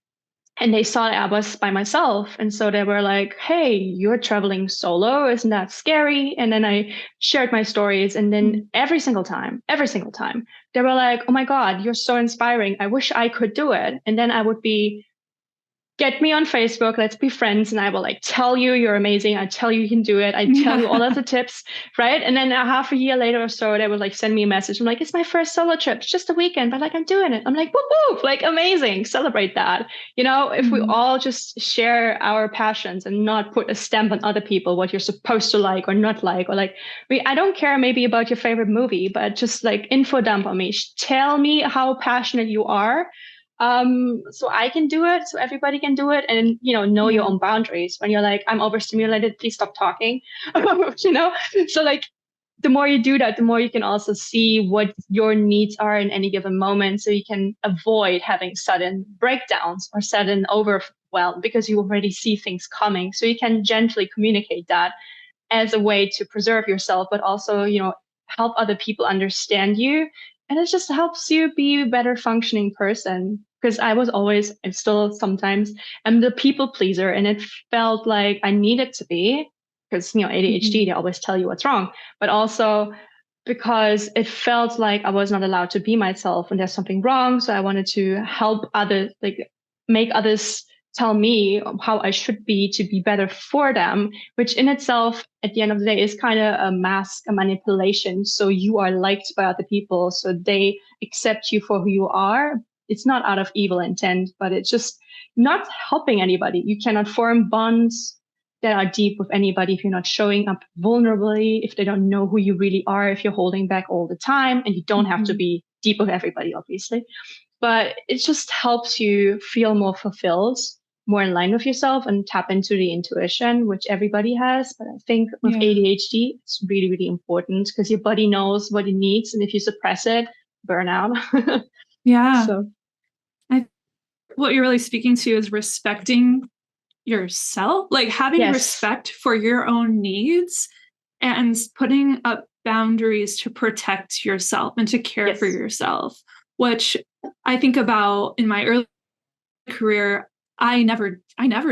And they saw that I was by myself. And so they were like, hey, you're traveling solo. Isn't that scary? And then I shared my stories. And then every single time, they were like, oh my God, you're so inspiring. I wish I could do it. And then I would be, get me on Facebook, let's be friends. And I will like tell you you're amazing. I tell you can do it. I tell you all of the tips, right? And then a half a year later or so, they would like send me a message. I'm like, it's my first solo trip. It's just a weekend, but like I'm doing it. I'm like, whoop, whoop, like amazing. Celebrate that. You know, if we all just share our passions and not put a stamp on other people, what you're supposed to like or not like, or like, I don't care maybe about your favorite movie, but just like info dump on me. Tell me how passionate you are. So I can do it, so everybody can do it, and know your own boundaries. When you're like, I'm overstimulated, please stop talking. So like the more you do that, the more you can also see what your needs are in any given moment, so you can avoid having sudden breakdowns or sudden overwhelm because you already see things coming. So you can gently communicate that as a way to preserve yourself, but also help other people understand you. And it just helps you be a better functioning person. Because I was always, and still sometimes, I'm the people pleaser. And it felt like I needed to be, because, ADHD, they always tell you what's wrong. But also because it felt like I was not allowed to be myself and there's something wrong. So I wanted to help others, like make others tell me how I should be to be better for them, which in itself, at the end of the day, is kind of a mask, a manipulation. So you are liked by other people, so they accept you for who you are. It's not out of evil intent, but it's just not helping anybody. You cannot form bonds that are deep with anybody if you're not showing up vulnerably, if they don't know who you really are, if you're holding back all the time. And you don't have to be deep with everybody, obviously. But it just helps you feel more fulfilled, more in line with yourself, and tap into the intuition, which everybody has. But I think with ADHD, it's really, really important because your body knows what it needs. And if you suppress it, burnout. So what you're really speaking to is respecting yourself, like having respect for your own needs and putting up boundaries to protect yourself and to care for yourself, which I think about in my early career. I never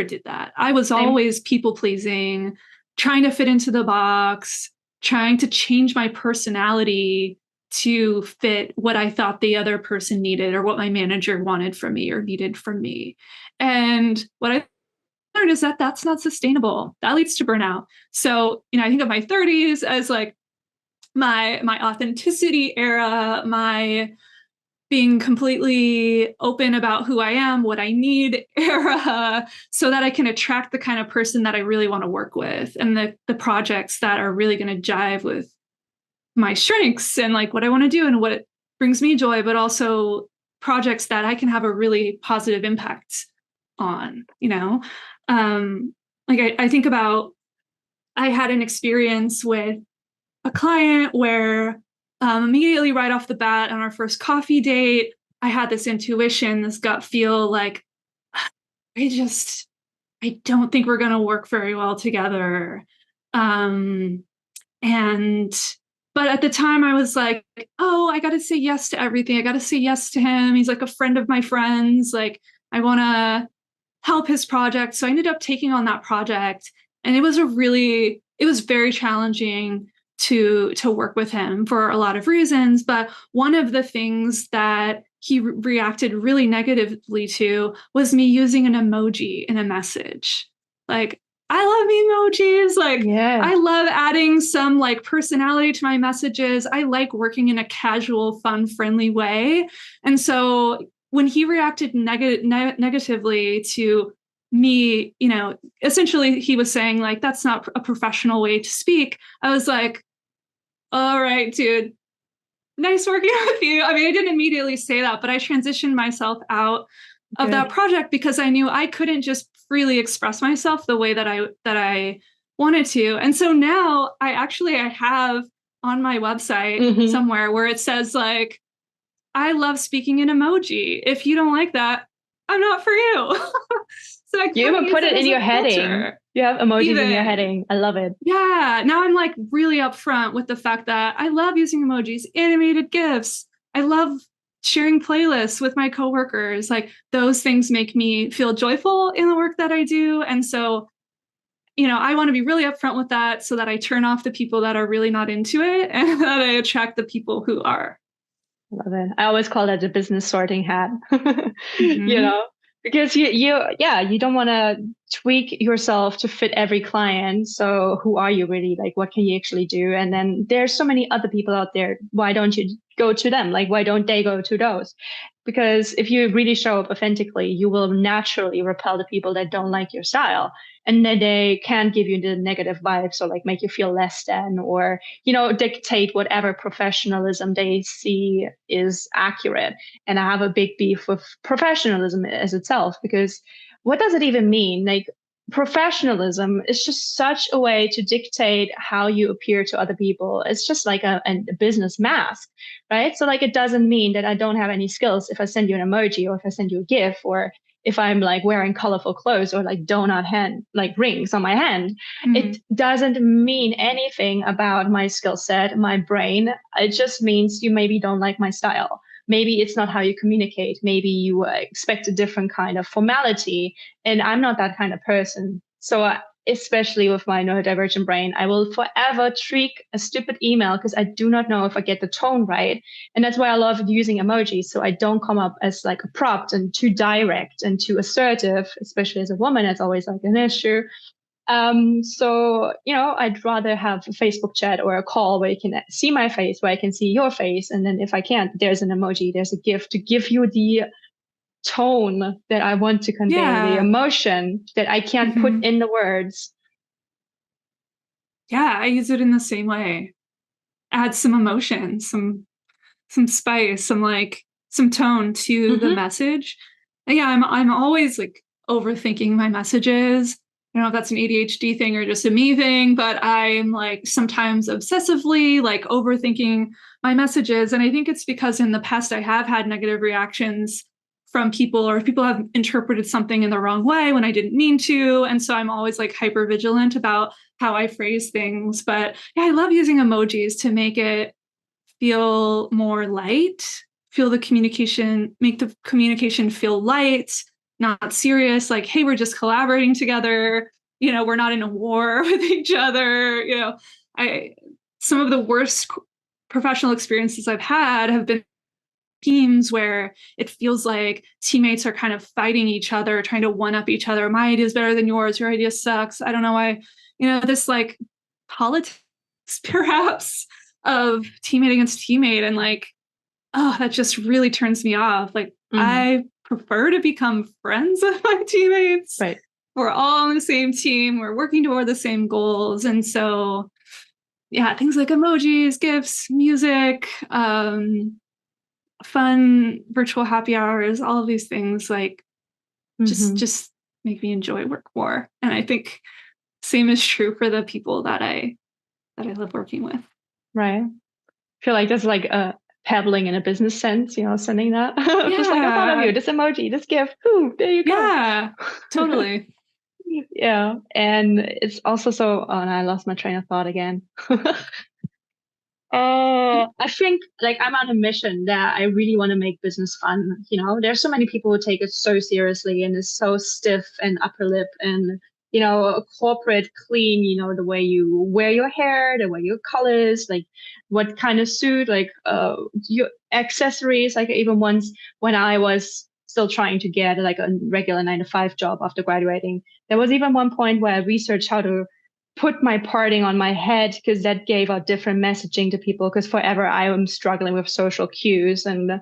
did that. I was always people pleasing, trying to fit into the box, trying to change my personality to fit what I thought the other person needed or what my manager wanted from me or needed from me. And what I learned is that that's not sustainable. That leads to burnout. So, I think of my 30s as like my authenticity era, my being completely open about who I am, what I need era, so that I can attract the kind of person that I really want to work with and the projects that are really going to jive with my strengths and like what I want to do and what it brings me joy, but also projects that I can have a really positive impact on, like I think about, I had an experience with a client where immediately right off the bat on our first coffee date, I had this intuition, this gut feel like, I don't think we're going to work very well together. But at the time I was like, oh, I got to say yes to everything. I got to say yes to him. He's like a friend of my friends. Like I want to help his project. So I ended up taking on that project. And it was very challenging to work with him for a lot of reasons. But one of the things that he reacted really negatively to was me using an emoji in a message. Like, I love emojis. Like, Yeah. I love adding some like personality to my messages. I like working in a casual, fun, friendly way. And so when he reacted negatively to me, you know, essentially he was saying like, that's not a professional way to speak. I was like, all right, dude, nice working with you. I mean, I didn't immediately say that, but I transitioned myself out of that project because I knew I couldn't just freely express myself the way that I wanted to. And so now I have on my website somewhere where it says like, I love speaking in emoji. If you don't like that, I'm not for you. So you even put it in your heading. You have emojis in your heading. I love it. Yeah. Now I'm like really upfront with the fact that I love using emojis, animated GIFs. I love sharing playlists with my coworkers. Like those things make me feel joyful in the work that I do. And so, you know, I want to be really upfront with that so that I turn off the people that are really not into it and that I attract the people who are. Love it. I always call that the business sorting hat. You know, because you don't want to tweak yourself to fit every client. So who are you really? Like, what can you actually do? And then there's so many other people out there. Why don't you go to them? Like, why don't they go to those? Because if you really show up authentically, you will naturally repel the people that don't like your style. And then they can't give you the negative vibes or like make you feel less than, or, you know, dictate whatever professionalism they see is accurate. And I have a big beef with professionalism as itself, because what does it even mean? Like, professionalism is just such a way to dictate how you appear to other people. It's just like a business mask, right? So like, it doesn't mean that I don't have any skills if I send you an emoji or if I send you a GIF, or if I'm like wearing colorful clothes or like donut hand, like rings on my hand. It doesn't mean anything about my skill set, my brain. It just means you maybe don't like my style. Maybe it's not how you communicate. Maybe you expect a different kind of formality, and I'm not that kind of person. So especially with my neurodivergent brain, I will forever tweak a stupid email because I do not know if I get the tone right. And that's why I love using emojis. So I don't come up as like abrupt and too direct and too assertive, especially as a woman. That's always like an issue. So, you know, I'd rather have a Facebook chat or a call where you can see my face, where I can see your face. And then if I can't, there's an emoji, there's a GIF to give you the tone that I want to convey, the emotion that I can't put in the words. Yeah, I use it in the same way. Add some emotion, some spice, some tone to the message. And yeah, I'm always like overthinking my messages. I don't know if that's an ADHD thing or just a me thing, but I'm like sometimes obsessively like overthinking my messages. And I think it's because in the past I have had negative reactions from people, or people have interpreted something in the wrong way when I didn't mean to. And so I'm always like hyper vigilant about how I phrase things. But yeah, I love using emojis to make it feel more light, make the communication feel light, not serious, like, hey, we're just collaborating together. You know, we're not in a war with each other. You know, some of the worst professional experiences I've had have been teams where it feels like teammates are kind of fighting each other, trying to one up each other. My idea is better than yours. Your idea sucks. I don't know why, you know, this like politics perhaps of teammate against teammate. And like, oh, that just really turns me off. Like, I prefer to become friends with my teammates. Right. We're all on the same team. We're working toward the same goals. And so, yeah, things like emojis, GIFs, music, fun virtual happy hours, all of these things like just make me enjoy work more. And I think same is true for the people that I love working with. Right. I feel like there's like a peddling in a business sense, you know, sending that. Just like, I follow you, this emoji, this gift. Ooh, there you go. Yeah, totally. Yeah. And it's also so, oh, and I lost my train of thought again. I think like I'm on a mission that I really want to make business fun. You know, there's so many people who take it so seriously and is so stiff and upper lip and, you know, corporate clean, you know, the way you wear your hair, the way your colors, like what kind of suit, like your accessories. Like even once when I was still trying to get like a regular 9 to 5 job after graduating. There was even one point where I researched how to put my parting on my head, because that gave out different messaging to people, because forever I am struggling with social cues and,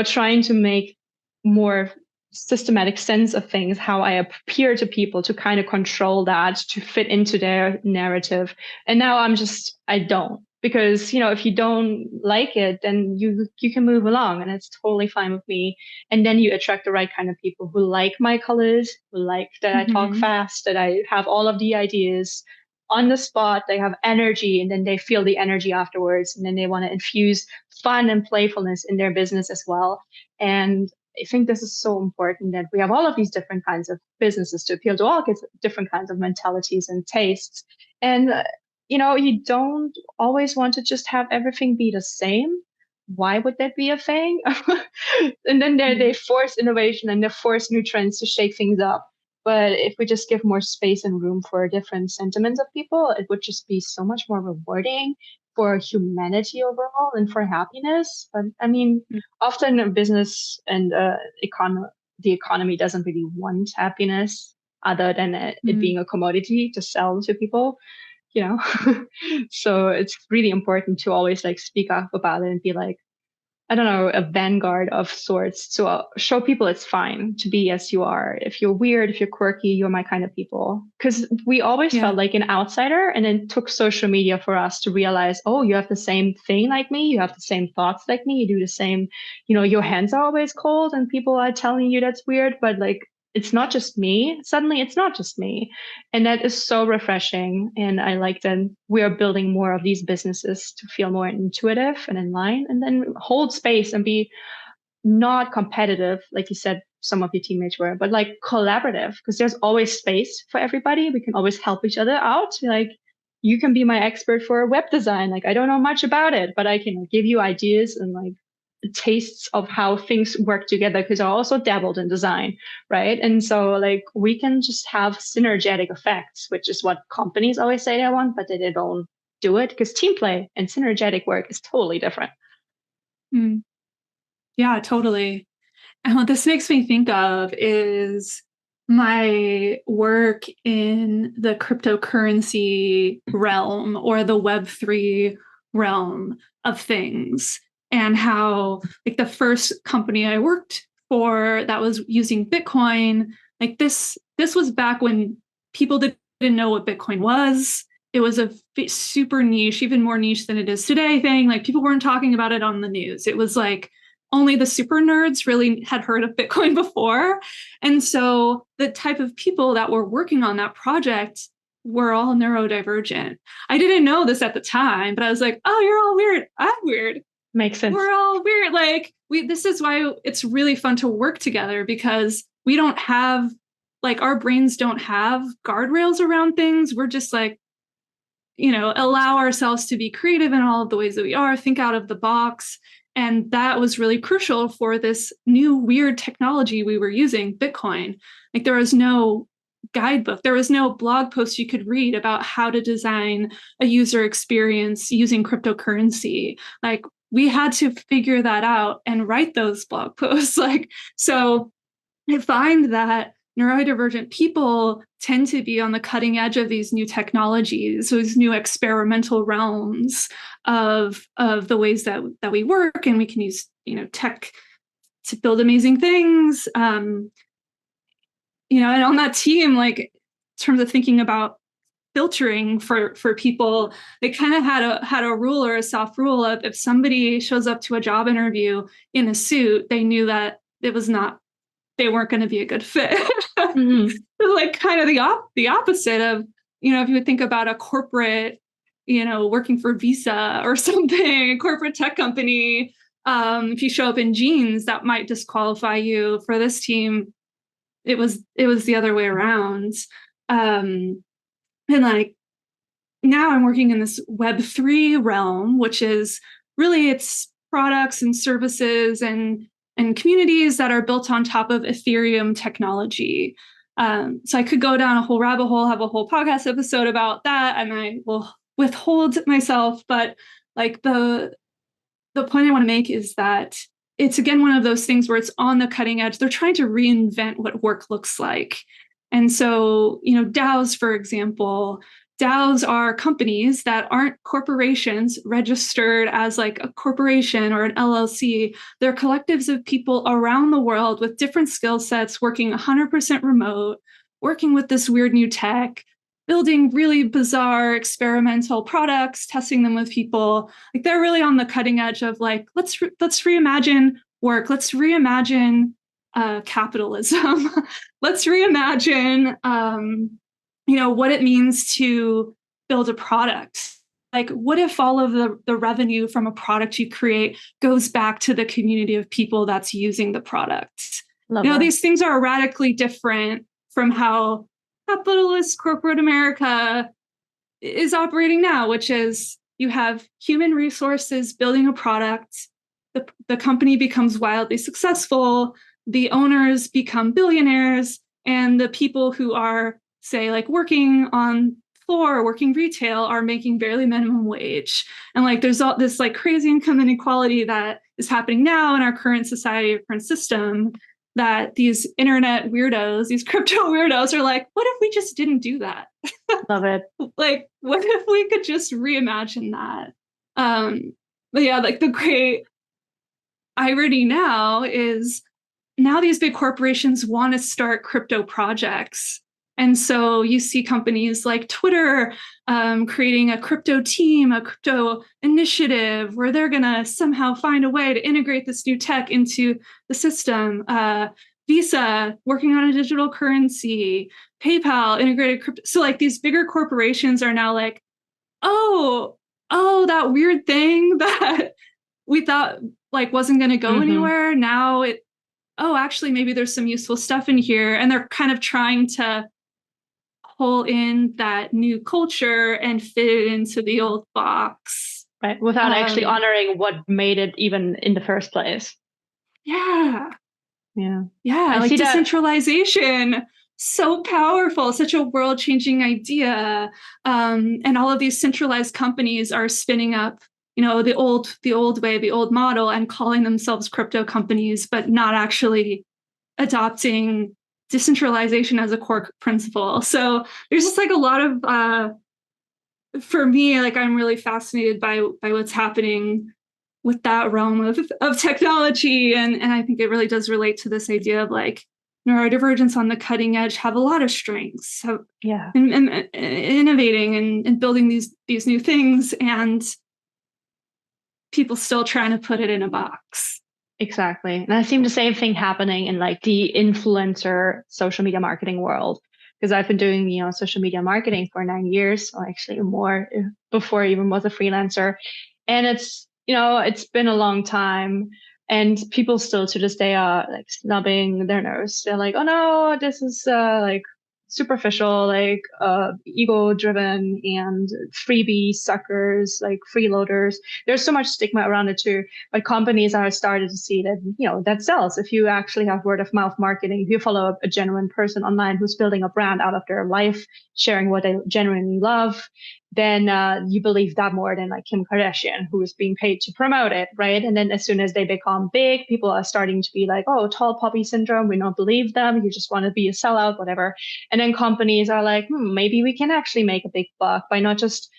trying to make more systematic sense of things, how I appear to people, to kind of control that, to fit into their narrative. And now I don't, because, if you don't like it, then you can move along and it's totally fine with me. And then you attract the right kind of people who like my colors, who like that I talk fast, that I have all of the ideas on the spot, they have energy, and then they feel the energy afterwards. And then they want to infuse fun and playfulness in their business as well. And I think this is so important, that we have all of these different kinds of businesses to appeal to all different kinds of mentalities and tastes. And, you don't always want to just have everything be the same. Why would that be a thing? And then they force innovation and they force new trends to shake things up. But if we just give more space and room for different sentiments of people, it would just be so much more rewarding for humanity overall and for happiness. But I mean, often a business and the economy doesn't really want happiness, other than it being a commodity to sell to people, So it's really important to always like speak up about it and be like, I don't know, a vanguard of sorts to show people it's fine to be as you are. If you're weird, if you're quirky, you're my kind of people. Because we always felt like an outsider, and then took social media for us to realize, oh, you have the same thing like me. You have the same thoughts like me. You do the same, your hands are always cold and people are telling you that's weird, but like, it's not just me. Suddenly it's not just me. And that is so refreshing. And I like that we are building more of these businesses to feel more intuitive and in line, and then hold space and be not competitive, like you said, some of your teammates were, but like collaborative, because there's always space for everybody. We can always help each other out. Like, you can be my expert for web design. Like, I don't know much about it, but I can give you ideas and like tastes of how things work together, because I also dabbled in design, right? And so like we can just have synergetic effects, which is what companies always say they want, but they don't do it, because team play and synergetic work is totally different. Yeah, totally. And what this makes me think of is my work in the cryptocurrency realm, or the Web3 realm of things, and how like the first company I worked for that was using Bitcoin, like this was back when people didn't know what Bitcoin was. It was a super niche, even more niche than it is today thing. Like, people weren't talking about it on the news. It was like only the super nerds really had heard of Bitcoin before. And so the type of people that were working on that project were all neurodivergent. I didn't know this at the time, but I was like, oh, you're all weird. I'm weird. Makes sense. We're all weird. Like, this is why it's really fun to work together, because we don't have, like, our brains don't have guardrails around things. We're just like, allow ourselves to be creative in all of the ways that we are, think out of the box. And that was really crucial for this new weird technology we were using, Bitcoin. Like, there was no guidebook. There was no blog post you could read about how to design a user experience using cryptocurrency. Like, we had to figure that out and write those blog posts. So I find that neurodivergent people tend to be on the cutting edge of these new technologies, those new experimental realms of the ways that we work, and we can use tech to build amazing things. And on that team, like, in terms of thinking about filtering for people, they kind of had a rule, or a soft rule, of if somebody shows up to a job interview in a suit, they knew that they weren't going to be a good fit. Like, kind of the opposite of, if you would think about a corporate, working for Visa or something, a corporate tech company, if you show up in jeans, that might disqualify you. For this team, it was the other way around. And like, now I'm working in this Web3 realm, which is really, it's products and services and communities that are built on top of Ethereum technology. So I could go down a whole rabbit hole, have a whole podcast episode about that, and I will withhold myself. But like, the point I want to make is that it's again one of those things where it's on the cutting edge. They're trying to reinvent what work looks like. And so, DAOs, for example, DAOs are companies that aren't corporations registered as like a corporation or an LLC. They're collectives of people around the world with different skill sets, working 100% remote, working with this weird new tech, building really bizarre experimental products, testing them with people. Like they're really on the cutting edge of like, let's reimagine work. Let's reimagine capitalism. Let's reimagine, what it means to build a product. Like, what if all of the revenue from a product you create goes back to the community of people that's using the product? These things are radically different from how capitalist corporate America is operating now, which is you have human resources building a product, the company becomes wildly successful, the owners become billionaires, and the people who are, say, like working on floor or working retail are making barely minimum wage. And like there's all this like crazy income inequality that is happening now in our current society or current system, that these internet weirdos, these crypto weirdos are like, what if we just didn't do that? Love it. Like, what if we could just reimagine that? But yeah, like the great irony now is now these big corporations want to start crypto projects. And so you see companies like Twitter creating a crypto team, a crypto initiative, where they're going to somehow find a way to integrate this new tech into the system. Visa working on a digital currency, PayPal integrated crypto. So like these bigger corporations are now like, oh, that weird thing that we thought like wasn't going to go anywhere. Now actually maybe there's some useful stuff in here. And they're kind of trying to pull in that new culture and fit it into the old box. Right. Without actually honoring what made it even in the first place. Yeah. Yeah. Yeah. Like decentralization, so powerful, such a world-changing idea. And all of these centralized companies are spinning up, the old way, the old model, and calling themselves crypto companies, but not actually adopting decentralization as a core principle. So there's just like a lot of, for me, like I'm really fascinated by what's happening with that realm of technology. And I think it really does relate to this idea of like neurodivergence on the cutting edge have a lot of strengths. So, yeah. And innovating and building these new things, and people still trying to put it in a box. Exactly. And I've seen the same thing happening in like the influencer social media marketing world, because I've been doing, social media marketing for 9 years, or actually more before I even was a freelancer. And it's been a long time, and people still to this day are like snubbing their nose. They're like, oh no, this is like superficial, like ego driven and freebie suckers, like freeloaders. There's so much stigma around it too, but companies are starting to see that that sells. If you actually have word of mouth marketing, if you follow a genuine person online who's building a brand out of their life, sharing what they genuinely love, then you believe that more than like Kim Kardashian, who is being paid to promote it, right? And then as soon as they become big, people are starting to be like, oh, tall poppy syndrome, we don't believe them, you just want to be a sellout, whatever. And then companies are like, maybe we can actually make a big buck by not just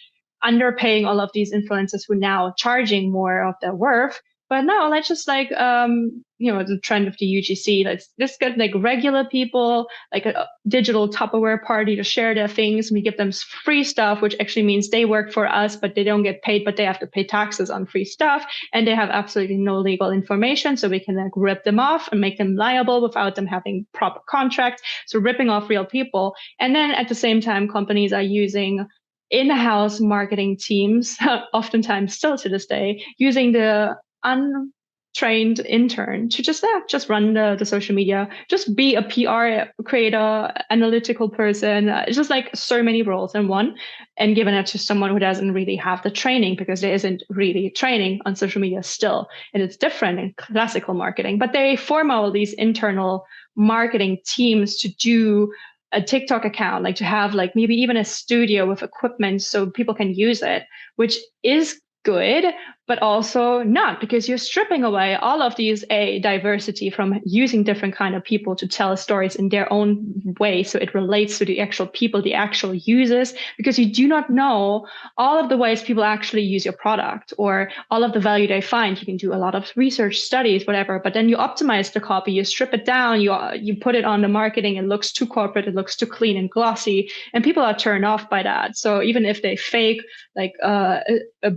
underpaying all of these influencers who now charging more of their worth, but no, let's just like, the trend of the UGC, let's just get like regular people, like a digital Tupperware party to share their things. We give them free stuff, which actually means they work for us, but they don't get paid, but they have to pay taxes on free stuff. And they have absolutely no legal information. So we can like rip them off and make them liable without them having proper contracts. So ripping off real people. And then at the same time, companies are using in-house marketing teams, oftentimes still to this day, using the untrained intern to just run the social media, just be a PR creator, analytical person. It's just like so many roles in one, and given it to someone who doesn't really have the training, because there isn't really training on social media still, and it's different in classical marketing. But they form all these internal marketing teams to do a TikTok account, like to have like maybe even a studio with equipment so people can use it, which is good, but also not, because you're stripping away all of these diversity from using different kind of people to tell stories in their own way, so it relates to the actual people, the actual users, because you do not know all of the ways people actually use your product or all of the value they find. You can do a lot of research studies, whatever, but then you optimize the copy, you strip it down, you put it on the marketing, it looks too corporate, it looks too clean and glossy, and people are turned off by that. So even if they fake like a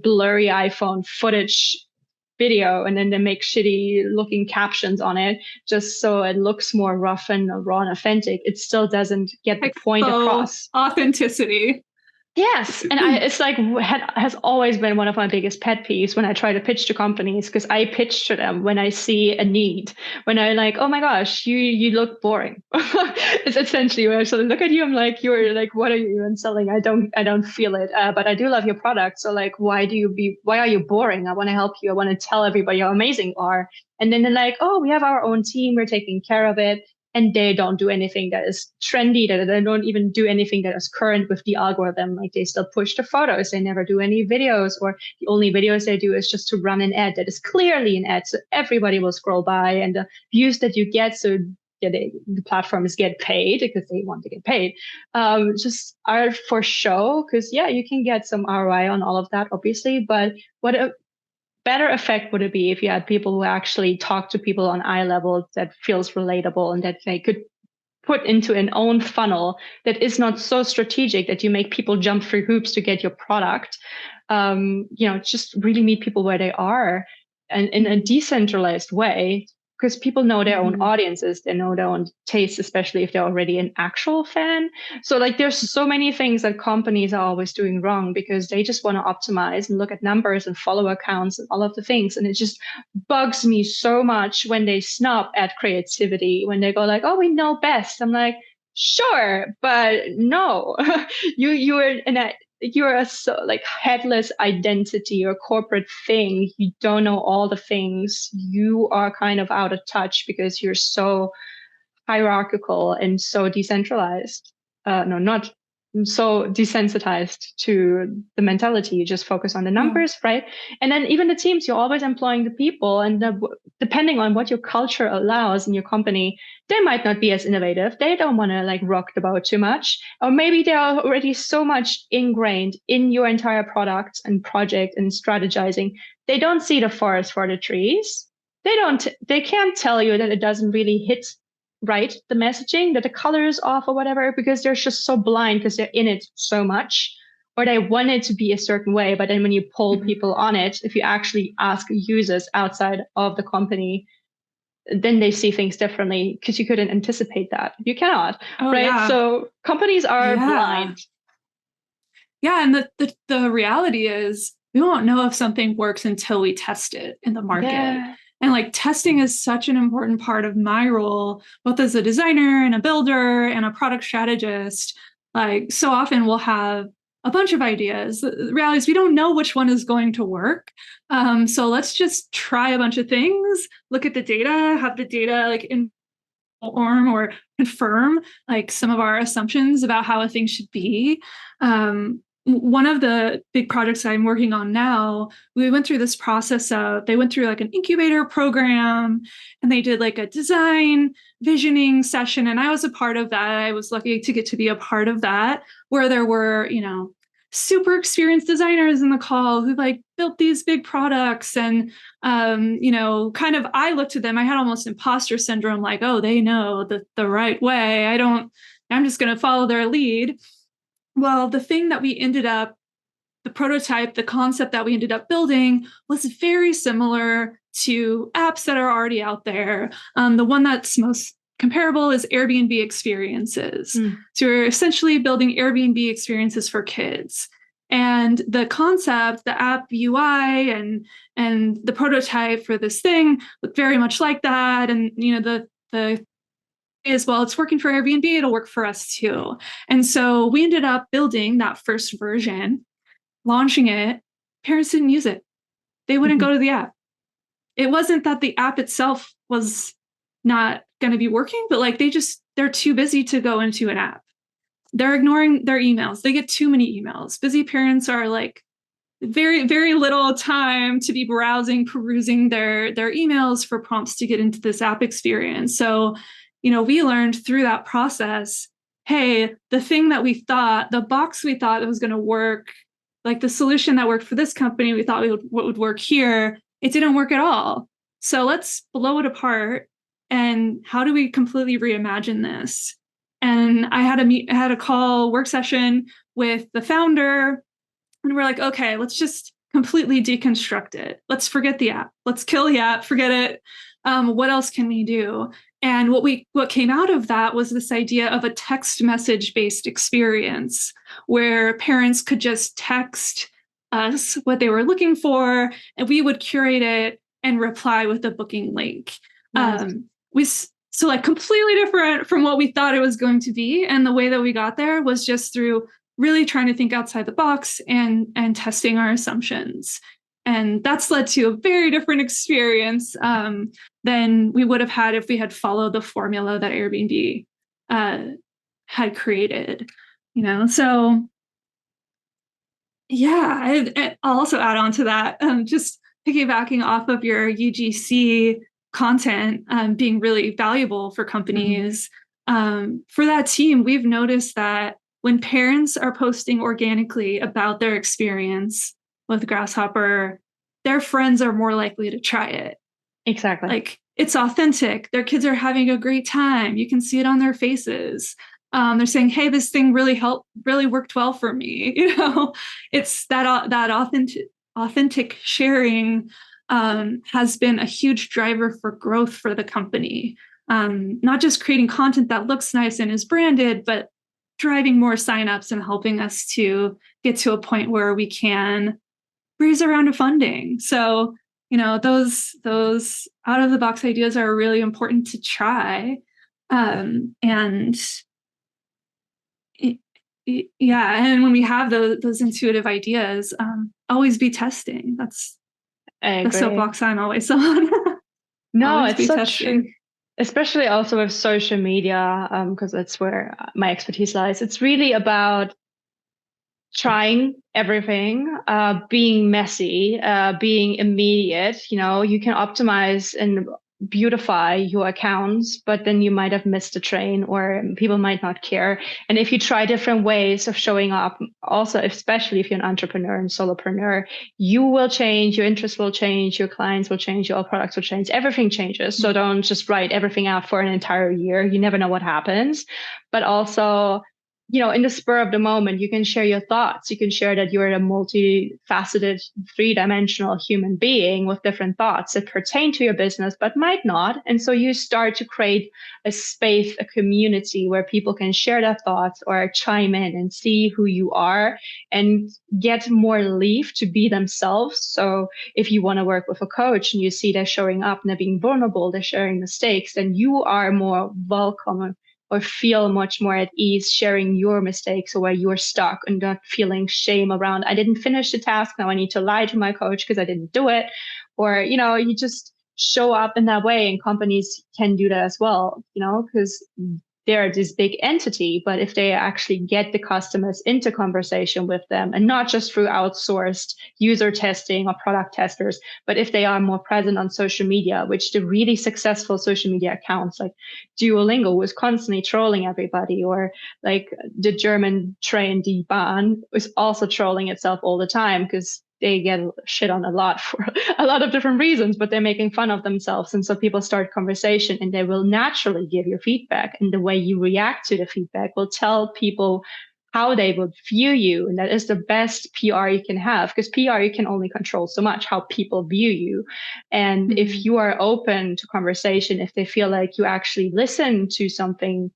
blurry iPhone footage video and then they make shitty looking captions on it just so it looks more rough and raw and authentic, it still doesn't get the point across. Authenticity. Yes. And it's like has always been one of my biggest pet peeves when I try to pitch to companies, because I pitch to them when I see a need, when I like, oh my gosh, you look boring. It's essentially when I sort of look at you, I'm like, you're like, what are you even selling? I don't feel it. But I do love your product. So like, why are you boring? I want to help you. I want to tell everybody how amazing you are. And then they're like, oh, we have our own team. We're taking care of it. And they don't do anything that is trendy, that they don't even do anything that is current with the algorithm. Like they still push the photos. They never do any videos, or the only videos they do is just to run an ad that is clearly an ad. So everybody will scroll by, and the views that you get, so the platforms get paid because they want to get paid, just are for show. Because yeah, you can get some ROI on all of that, obviously. But what a better effect would it be if you had people who actually talk to people on eye level that feels relatable, and that they could put into an own funnel that is not so strategic that you make people jump through hoops to get your product. Just really meet people where they are and in a decentralized way, because people know their own audiences, they know their own tastes, especially if they're already an actual fan. So like there's so many things that companies are always doing wrong because they just want to optimize and look at numbers and follow accounts and all of the things. And it just bugs me so much when they snub at creativity, when they go like, oh, we know best. I'm like, sure, but no, you're a like headless identity or corporate thing. You don't know all the things. You are kind of out of touch because you're so hierarchical and so decentralized. No, not so desensitized to the mentality. You just focus on the numbers, right? And then even the teams, you're always employing the people, and depending on what your culture allows in your company, they might not be as innovative. They don't want to like rock the boat too much, or maybe they are already so much ingrained in your entire product and project and strategizing. They don't see the forest for the trees. They can't tell you that it doesn't really hit right, the messaging, that the color is off or whatever, because they're just so blind because they're in it so much, or they want it to be a certain way. But then when you poll people on it, if you actually ask users outside of the company, then they see things differently because you couldn't anticipate that. You cannot, right? Yeah. So companies are blind. Yeah, and the reality is we won't know if something works until we test it in the market. Yeah. And like testing is such an important part of my role, both as a designer and a builder and a product strategist. Like so often we'll have a bunch of ideas. The reality is we don't know which one is going to work. So let's just try a bunch of things, look at the data, have the data like inform or confirm like some of our assumptions about how a thing should be. One of the big projects I'm working on now, we went through this process of, they went through like an incubator program and they did like a design visioning session. And I was a part of that. I was lucky to get to be a part of that, where there were, super experienced designers in the call who like built these big products. And, kind of, I looked at them, I had almost imposter syndrome, like, oh, they know the right way. I'm just going to follow their lead. Well, the thing that we ended up, the prototype, the concept that we ended up building was very similar to apps that are already out there. The one that's most comparable is Airbnb experiences. So we're essentially building Airbnb experiences for kids. And the concept, the app UI and the prototype for this thing looked very much like that. And, the is, well, it's working for Airbnb, it'll work for us too. And so we ended up building that first version, launching it. Parents didn't use it. They wouldn't go to the app. It wasn't that the app itself was not going to be working, but like they're too busy to go into an app. They're ignoring their emails. They get too many emails. Busy parents are like, very, very little time to be perusing their emails for prompts to get into this app experience. So, we learned through that process, hey, the thing that we thought, the box we thought that was going to work, like the solution that worked for this company, we thought would work here, it didn't work at all. So let's blow it apart. And how do we completely reimagine this? And I had a call work session with the founder, and we're like, okay, let's just completely deconstruct it. Let's forget the app. Let's kill the app. Forget it. What else can we do? And what came out of that was this idea of a text message based experience where parents could just text us what they were looking for, and we would curate it and reply with a booking link. Nice. So like completely different from what we thought it was going to be. And the way that we got there was just through really trying to think outside the box and testing our assumptions. And that's led to a very different experience than we would have had if we had followed the formula that Airbnb had created, So yeah, I'll also add on to that, just piggybacking off of your UGC content being really valuable for companies. For that team, we've noticed that when parents are posting organically about their experience with Grasshopper, their friends are more likely to try it. Exactly. Like, it's authentic. Their kids are having a great time. You can see it on their faces. They're saying, hey, this thing really worked well for me. It's that authentic sharing has been a huge driver for growth for the company. Not just creating content that looks nice and is branded, but driving more signups and helping us to get to a point where we can breeze around to funding. So, those out of the box ideas are really important to try. And when we have those intuitive ideas, always be testing. That's the soapbox I'm always on. No, it's such true. Especially also with social media, because that's where my expertise lies. It's really about trying everything, being messy, being immediate. You can optimize and beautify your accounts, but then you might have missed a train or people might not care. And if you try different ways of showing up, also, especially if you're an entrepreneur and solopreneur, you will change, your interests will change, your clients will change, your products will change, everything changes. So don't just write everything out for an entire year. You never know what happens. But also, in the spur of the moment, you can share your thoughts. You can share that you're a multifaceted, three-dimensional human being with different thoughts that pertain to your business, but might not. And so you start to create a space, a community where people can share their thoughts or chime in and see who you are and get more leave to be themselves. So if you want to work with a coach and you see they're showing up and they're being vulnerable, they're sharing mistakes, then you are more welcome or feel much more at ease sharing your mistakes or where you're stuck and not feeling shame around, I didn't finish the task, now I need to lie to my coach because I didn't do it. Or, you just show up in that way, and companies can do that as well, because they're this big entity, but if they actually get the customers into conversation with them and not just through outsourced user testing or product testers, but if they are more present on social media, which the really successful social media accounts like Duolingo was constantly trolling everybody, or like the German train Die Bahn was also trolling itself all the time because they get shit on a lot for a lot of different reasons, but they're making fun of themselves. And so people start conversation and they will naturally give you feedback. And the way you react to the feedback will tell people how they would view you. And that is the best PR you can have, because PR, you can only control so much how people view you. And if you are open to conversation, if they feel like you actually listen to something,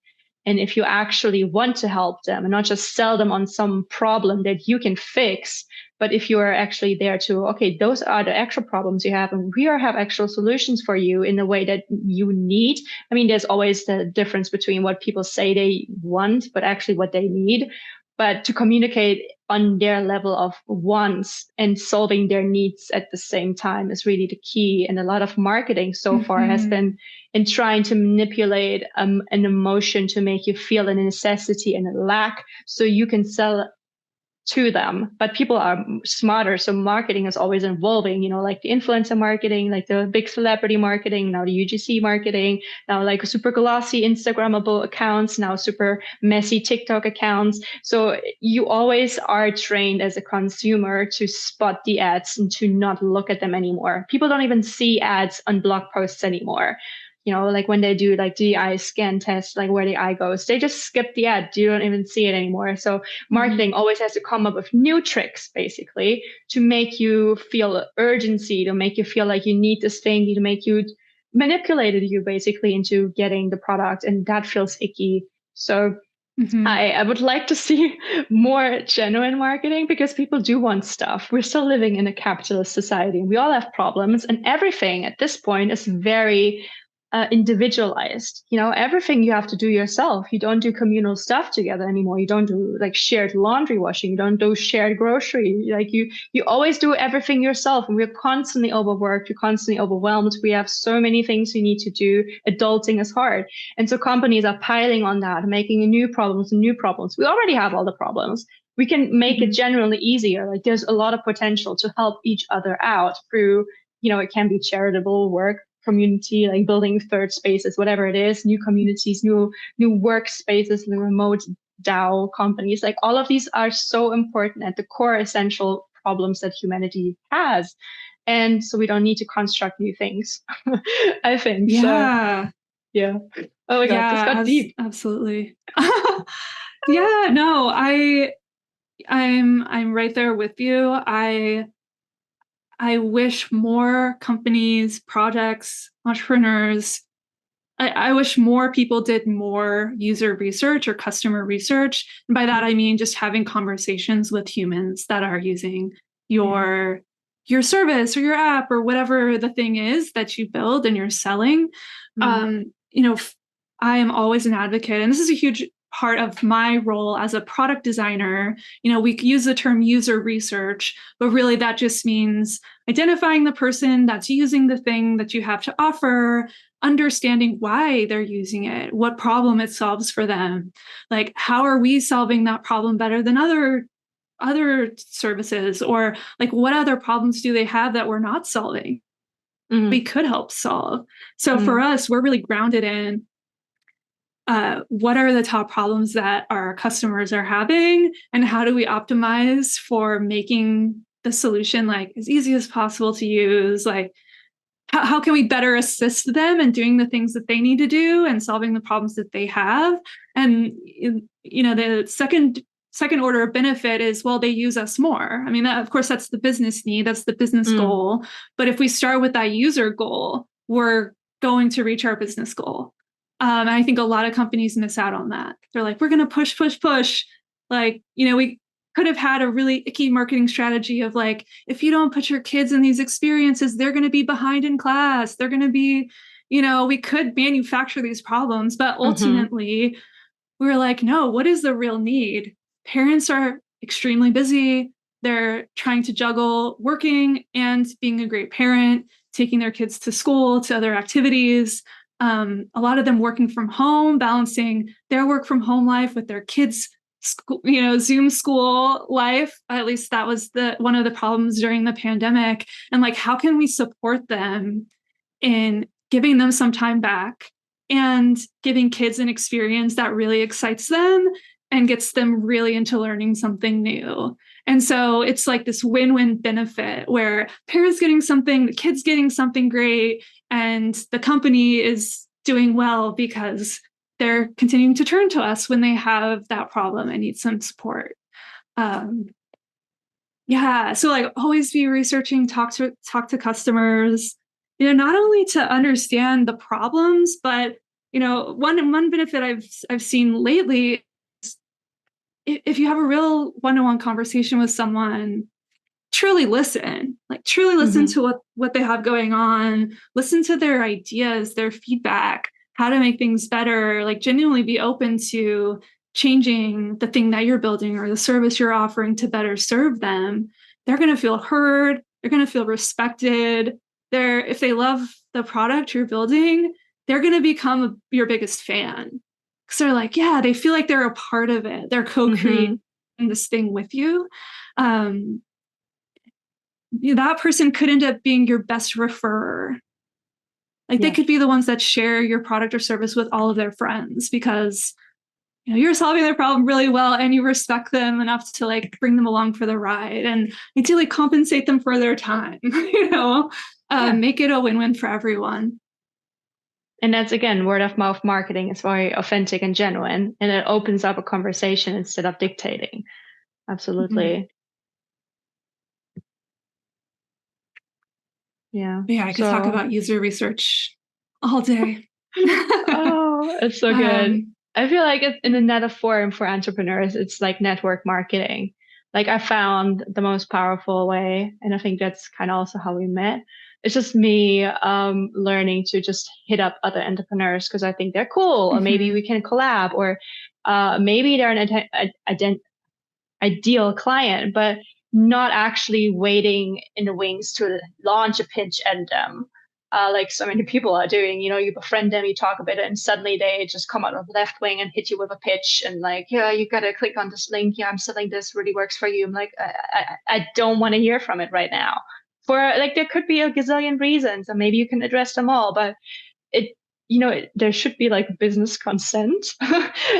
and if you actually want to help them and not just sell them on some problem that you can fix, but if you are actually there to, okay, those are the actual problems you have, and we have actual solutions for you in the way that you need. I mean, there's always the difference between what people say they want, but actually what they need. But to communicate on their level of wants and solving their needs at the same time is really the key. And a lot of marketing so far has been in trying to manipulate an emotion to make you feel a necessity and a lack, so you can sell to them, but people are smarter. So marketing is always evolving, like the influencer marketing, like the big celebrity marketing, now the UGC marketing, now like super glossy Instagrammable accounts, now super messy TikTok accounts. So you always are trained as a consumer to spot the ads and to not look at them anymore. People don't even see ads on blog posts anymore. Like when they do like the eye scan test, like where the eye goes, they just skip the ad. You don't even see it anymore. So marketing always has to come up with new tricks, basically, to make you feel urgency, to make you feel like you need this thing, to make you manipulated you basically into getting the product. And that feels icky. So I would like to see more genuine marketing, because people do want stuff. We're still living in a capitalist society and we all have problems, and everything at this point is very individualized. Everything you have to do yourself. You don't do communal stuff together anymore. You don't do like shared laundry washing. You don't do shared grocery. Like you always do everything yourself. And we're constantly overworked. You're constantly overwhelmed. We have so many things we need to do. Adulting is hard. And so companies are piling on that, making new problems and new problems. We already have all the problems. We can make it generally easier. Like there's a lot of potential to help each other out through, it can be charitable work, community, like building third spaces, whatever it is, new communities, new workspaces, the remote DAO companies, like all of these are so important at the core essential problems that humanity has. And so we don't need to construct new things, I think. Yeah. So, yeah. Oh my God, this got deep. Absolutely. Yeah, no, I'm right there with you. I wish more companies, projects, entrepreneurs, I wish more people did more user research or customer research. And by that, I mean just having conversations with humans that are using your service or your app or whatever the thing is that you build and you're selling. I am always an advocate, and this is a huge part of my role as a product designer. We use the term user research, but really that just means identifying the person that's using the thing that you have to offer, understanding why they're using it, what problem it solves for them. Like, how are we solving that problem better than other services, or like what other problems do they have that we're not solving? We could help solve. So for us, we're really grounded in what are the top problems that our customers are having, and how do we optimize for making the solution like as easy as possible to use? Like, how can we better assist them in doing the things that they need to do and solving the problems that they have? And the second order of benefit is, well, they use us more. I mean, of course, that's the business need, that's the business goal. But if we start with that user goal, we're going to reach our business goal. I think a lot of companies miss out on that. They're like, we're going to push. Like, we could have had a really icky marketing strategy of like, if you don't put your kids in these experiences, they're going to be behind in class. They're going to be, we could manufacture these problems. But ultimately, we were like, no, what is the real need? Parents are extremely busy. They're trying to juggle working and being a great parent, taking their kids to school, to other activities. A lot of them working from home, balancing their work from home life with their kids' school, Zoom school life. At least that was one of the problems during the pandemic. And like, how can we support them in giving them some time back and giving kids an experience that really excites them and gets them really into learning something new? And so it's like this win-win benefit where parents getting something, the kids getting something great, and the company is doing well because they're continuing to turn to us when they have that problem and need some support. So like always be researching, talk to customers, not only to understand the problems, but one benefit I've seen lately is if you have a real one-on-one conversation with someone, truly listen to what they have going on, listen to their ideas, their feedback, how to make things better, like genuinely be open to changing the thing that you're building or the service you're offering to better serve them. They're going to feel heard. They're going to feel respected. If they love the product you're building, they're going to become your biggest fan. Because they're like, yeah, they feel like they're a part of it. They're co-creating this thing with you, that person could end up being your best referrer. Like they could be the ones that share your product or service with all of their friends because you're solving their problem really well and you respect them enough to like bring them along for the ride and ideally compensate them for their time, make it a win-win for everyone. And that's, again, word of mouth marketing. It's very authentic and genuine, and it opens up a conversation instead of dictating. Absolutely. Yeah. I could talk about user research all day. Oh, it's so good. I feel like it's in another form for entrepreneurs. It's like network marketing. Like I found the most powerful way, and I think that's kind of also how we met. It's just me learning to just hit up other entrepreneurs because I think they're cool, or maybe we can collab, or maybe they're an ideal client, but not actually waiting in the wings to launch a pitch at them. Like so many people are doing, you befriend them, you talk a bit, and suddenly they just come out of the left wing and hit you with a pitch and like, yeah, you got to click on this link. Yeah, I'm selling this, really works for you. I'm like, I don't want to hear from it right now. For like, there could be a gazillion reasons and maybe you can address them all, but there should be like business consent.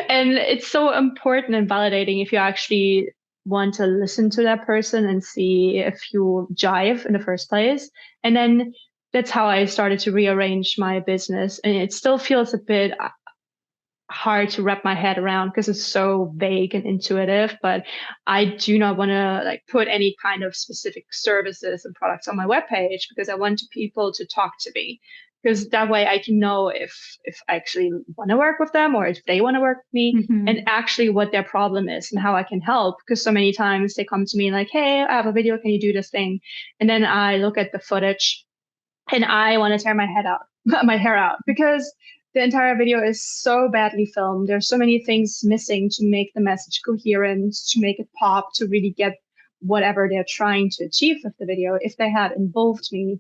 And it's so important and validating if you actually want to listen to that person and see if you jive in the first place. And then that's how I started to rearrange my business. And it still feels a bit hard to wrap my head around because it's so vague and intuitive, but I do not want to like put any kind of specific services and products on my webpage because I want people to talk to me, because that way I can know if I actually want to work with them or if they want to work with me, and actually what their problem is and how I can help. Because so many times they come to me like, hey, I have a video, can you do this thing? And then I look at the footage and I want to tear my hair out because the entire video is so badly filmed. There's so many things missing to make the message coherent, to make it pop, to really get whatever they're trying to achieve with the video. If they had involved me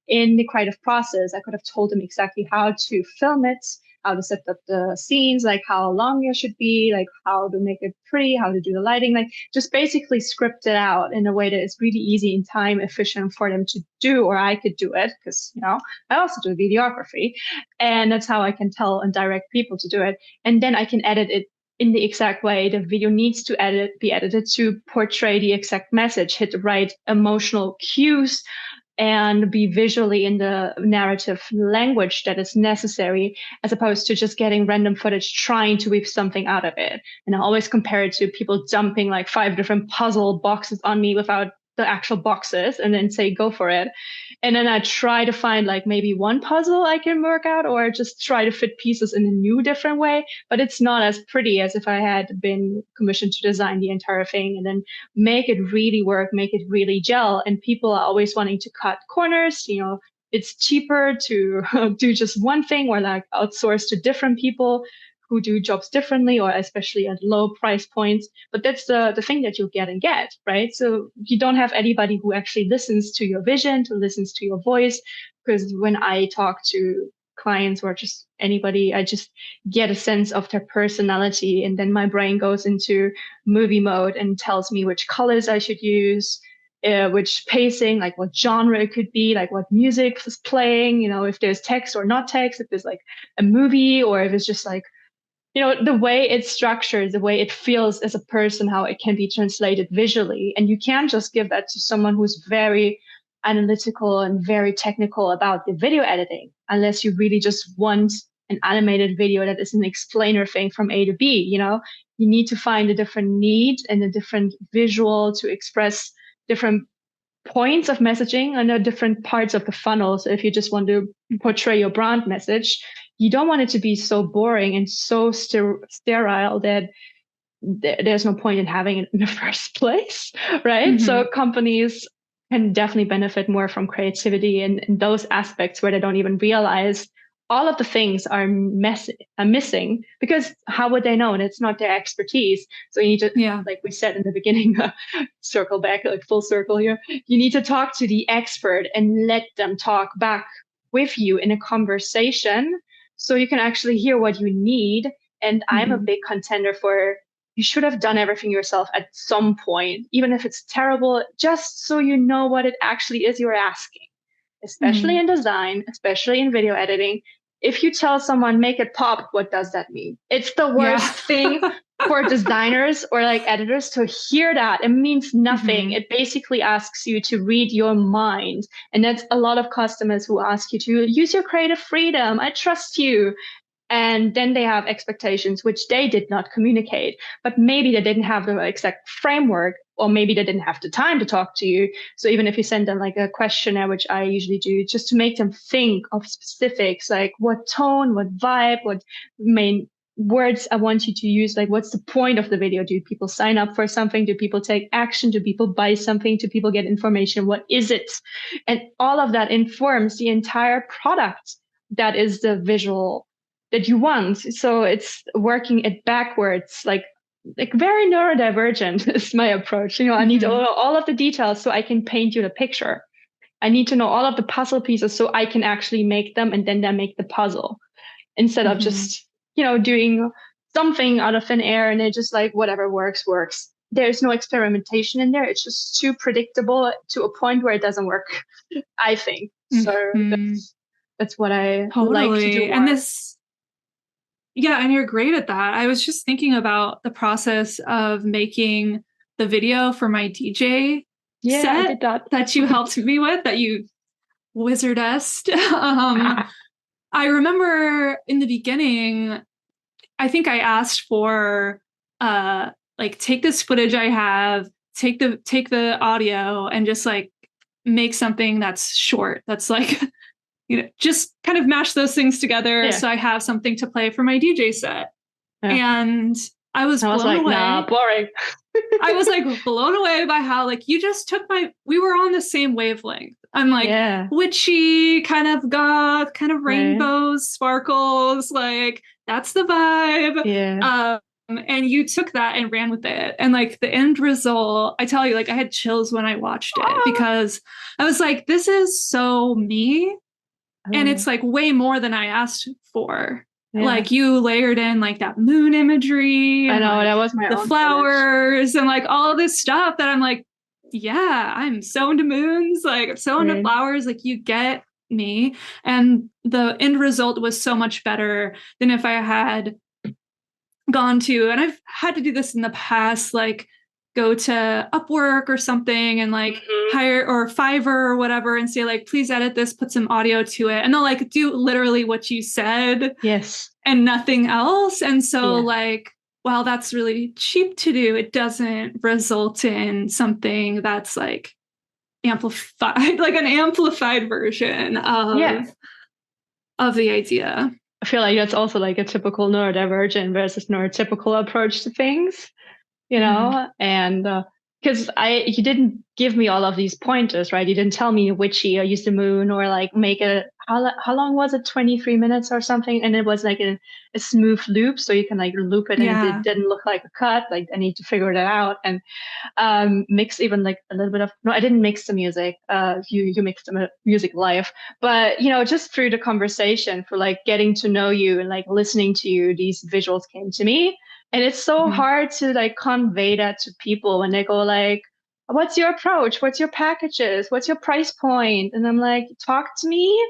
in the creative process, I could have told them exactly how to film it, how to set up the scenes, like how long it should be, like how to make it pretty, how to do the lighting, like just basically script it out in a way that is really easy and time efficient for them to do, or I could do it because, I also do videography, and that's how I can tell and direct people to do it. And then I can edit it in the exact way the video needs to be edited to portray the exact message, hit the right emotional cues, and be visually in the narrative language that is necessary, as opposed to just getting random footage trying to weave something out of it. And I always compare it to people dumping like 5 different puzzle boxes on me without the actual boxes and then say, go for it. And then I try to find like maybe one puzzle I can work out, or just try to fit pieces in a new different way. But it's not as pretty as if I had been commissioned to design the entire thing and then make it really work, make it really gel. And people are always wanting to cut corners. It's cheaper to do just one thing or like outsource to different people who do jobs differently, or especially at low price points. But that's the thing that you'll get, right? So you don't have anybody who actually listens to your vision, who listens to your voice. Because when I talk to clients or just anybody, I just get a sense of their personality. And then my brain goes into movie mode and tells me which colors I should use, which pacing, like what genre it could be, like what music is playing, if there's text or not text, if there's like a movie, or if it's just like, the way it's structured, the way it feels as a person, how it can be translated visually. And you can't just give that to someone who's very analytical and very technical about the video editing, unless you really just want an animated video that is an explainer thing from A to B. You need to find a different need and a different visual to express different points of messaging and the different parts of the funnel. So if you just want to portray your brand message, you don't want it to be so boring and so sterile that there's no point in having it in the first place, right? So companies can definitely benefit more from creativity and those aspects where they don't even realize all of the things are missing, because how would they know? And it's not their expertise. So you need to, like we said in the beginning, circle back, like full circle here. You need to talk to the expert and let them talk back with you in a conversation, so you can actually hear what you need. And I'm a big contender for you should have done everything yourself at some point, even if it's terrible, just so you know what it actually is you're asking, especially in design, especially in video editing. If you tell someone, make it pop, what does that mean? It's the worst thing for designers or like editors to hear that. It means nothing. It basically asks you to read your mind. And that's a lot of customers who ask you to use your creative freedom. I trust you. And then they have expectations, which they did not communicate, but maybe they didn't have the exact framework, or maybe they didn't have the time to talk to you. So even if you send them like a questionnaire, which I usually do, just to make them think of specifics, like what tone, what vibe, what main words I want you to use, like what's the point of the video? Do people sign up for something? Do people take action? Do people buy something? Do people get information? What is it? And all of that informs the entire product that is the visual that you want. So it's working it backwards, like very neurodivergent is my approach. I need all of the details so I can paint you the picture. I need to know all of the puzzle pieces so I can actually make them, and then they make the puzzle, instead of just, doing something out of thin air and it just like whatever works. There's no experimentation in there. It's just too predictable to a point where it doesn't work, I think. So that's what I like to do more. And and you're great at that. I was just thinking about the process of making the video for my DJ set that you helped me with, that you wizardessed. I remember in the beginning, I think I asked for like, take this footage I have, take the audio and just like make something that's short, that's like just kind of mash those things together so I have something to play for my DJ set. And I was blown away. Nah, boring. I was like blown away by how like you just took we were on the same wavelength. I'm like witchy, kind of goth, kind of rainbows, sparkles, like that's the vibe. And you took that and ran with it. And like the end result, I tell you, like I had chills when I watched it because I was like, this is so me. And it's like way more than I asked for. Like you layered in like that moon imagery. I know, like, that was the flowers and like all this stuff that I'm like, I'm so into moons, like I'm so into flowers, like you get me. And the end result was so much better than if I had gone to, and I've had to do this in the past, like go to Upwork or something and like hire, or Fiverr or whatever, and say like, please edit this, put some audio to it. And they'll like do literally what you said. And nothing else. And so like, while that's really cheap to do, it doesn't result in something that's like amplified, like an amplified version of the idea. I feel like that's also like a typical neurodivergent versus neurotypical approach to things. And because you didn't give me all of these pointers, right? You didn't tell me witchy or use the moon or like make it, how long was it? 23 minutes or something. And it was like a smooth loop. So you can like loop it and it didn't look like a cut. Like I need to figure that out. And mix even like a little bit of, no, I didn't mix the music. You mixed the music live. But, just through the conversation, for like getting to know you and like listening to you, these visuals came to me. And it's so hard to like convey that to people when they go like, what's your approach? What's your packages? What's your price point? And I'm like, talk to me.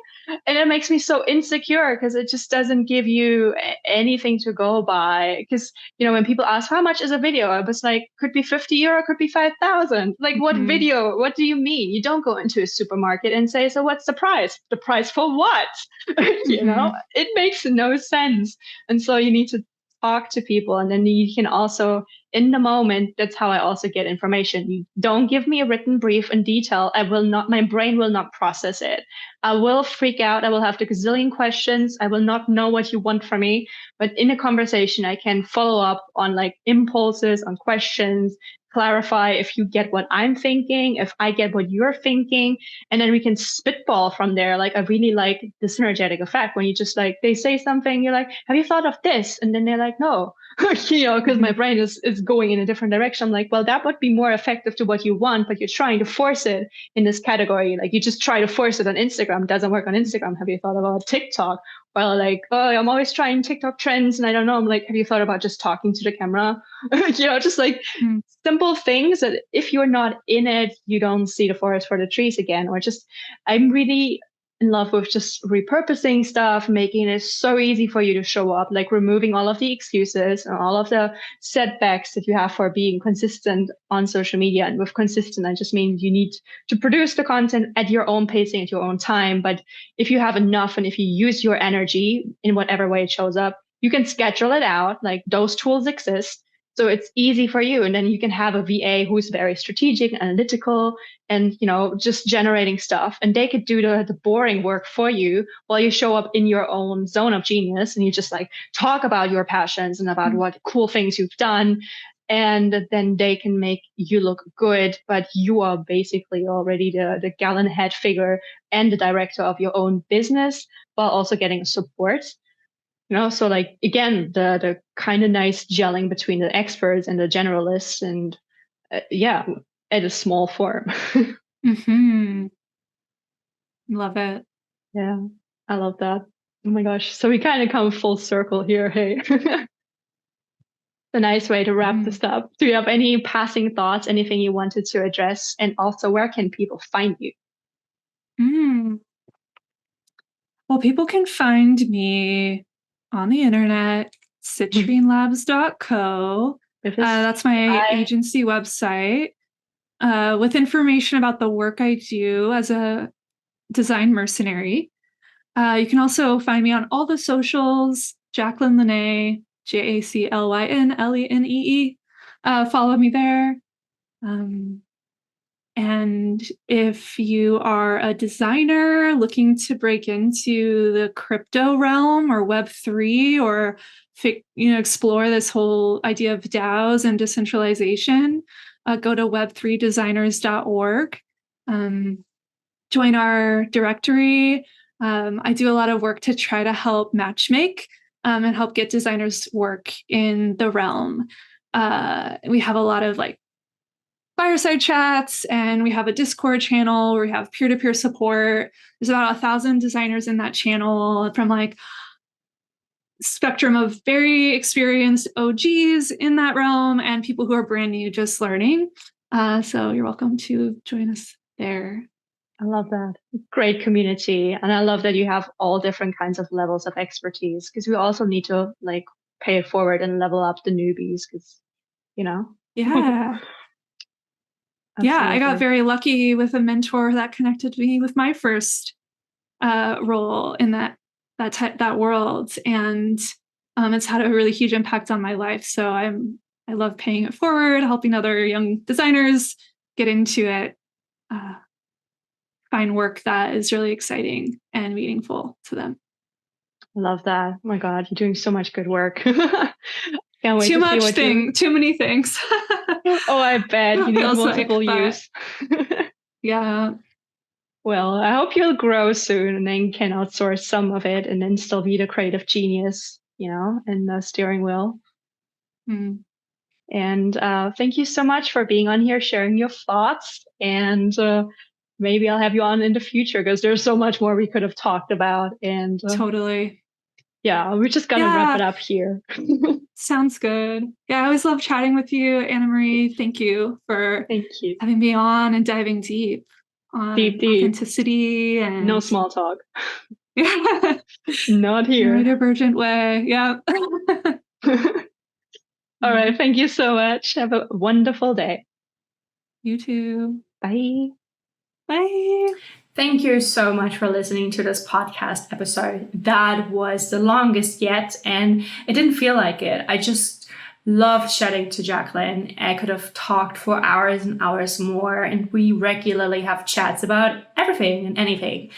And it makes me so insecure because it just doesn't give you anything to go by. Because, when people ask, how much is a video? I was like, could be 50 euro, could be 5,000. Like what video? What do you mean? You don't go into a supermarket and say, so what's the price? The price for what? It makes no sense. And so you need to talk to people, and then you can also, in the moment, that's how I also get information. You don't give me a written brief in detail, my brain will not process it. I will freak out. I will have the gazillion questions. I will not know what you want from me. But in a conversation, I can follow up on like impulses, on questions, clarify if you get what I'm thinking, if I get what you're thinking, and then we can spitball from there. Like I really like the synergetic effect when you just like, they say something, you're like, have you thought of this? And then they're like, no, because my brain is going in a different direction. I'm like, well, that would be more effective to what you want, but you're trying to force it in this category. Like you just try to force it on Instagram. It doesn't work on Instagram. Have you thought about TikTok Well, like, oh, I'm always trying TikTok trends and I don't know. I'm like, have you thought about just talking to the camera? Just like simple things that if you're not in it, you don't see the forest for the trees again. Or just, I'm really in love with just repurposing stuff, making it so easy for you to show up, like removing all of the excuses and all of the setbacks that you have for being consistent on social media. And with consistent, I just mean you need to produce the content at your own pacing, at your own time. But if you have enough and if you use your energy in whatever way it shows up, you can schedule it out. Like those tools exist. So it's easy for you. And then you can have a VA who's very strategic, analytical, and, just generating stuff. And they could do the boring work for you while you show up in your own zone of genius and you just like talk about your passions and about what cool things you've done. And then they can make you look good, but you are basically already the gallon head figure and the director of your own business while also getting support. So like, again, the kind of nice gelling between the experts and the generalists and at a small form. Love it. Yeah, I love that. Oh my gosh. So we kind of come full circle here. Hey, a nice way to wrap this up. Do you have any passing thoughts, anything you wanted to address? And also, where can people find you? Well, people can find me on the internet, citrinelabs.co. That's my agency website with information about the work I do as a design mercenary. You can also find me on all the socials, Jaclyn and I, JACLYNLENEE. Follow me there. And if you are a designer looking to break into the crypto realm or Web3 or explore this whole idea of DAOs and decentralization, go to web3designers.org. Join our directory. I do a lot of work to try to help matchmake and help get designers work in the realm. We have a lot of fireside chats, and we have a Discord channel where we have peer-to-peer support. There's about 1,000 designers in that channel from spectrum of very experienced OGs in that realm and people who are brand new just learning. So you're welcome to join us there. I love that. Great community. And I love that you have all different kinds of levels of expertise, because we also need to pay it forward and level up the newbies because, Yeah. Yeah, I got very lucky with a mentor that connected me with my first role in that world, and it's had a really huge impact on my life. So I love paying it forward, helping other young designers get into it, find work that is really exciting and meaningful to them. I love that. Oh my God, you're doing so much good work. Can't wait too many things. Oh, I bet you need multiple use. Yeah. Well, I hope you'll grow soon and then can outsource some of it and then still be the creative genius, and the steering wheel. And thank you so much for being on here, sharing your thoughts. And maybe I'll have you on in the future because there's so much more we could have talked about. And totally. Yeah, we're just going to wrap it up here. Sounds good. Yeah, I always love chatting with you, Annemarie. Thank you for having me on and diving deep on authenticity and no small talk. Yeah. Not here. Neurodivergent way. Yeah. All right. Thank you so much. Have a wonderful day. You too. Bye. Bye. Thank you so much for listening to this podcast episode. That was the longest yet, and it didn't feel like it. I just loved chatting to Jaclyn. I could have talked for hours and hours more, and we regularly have chats about everything and anything.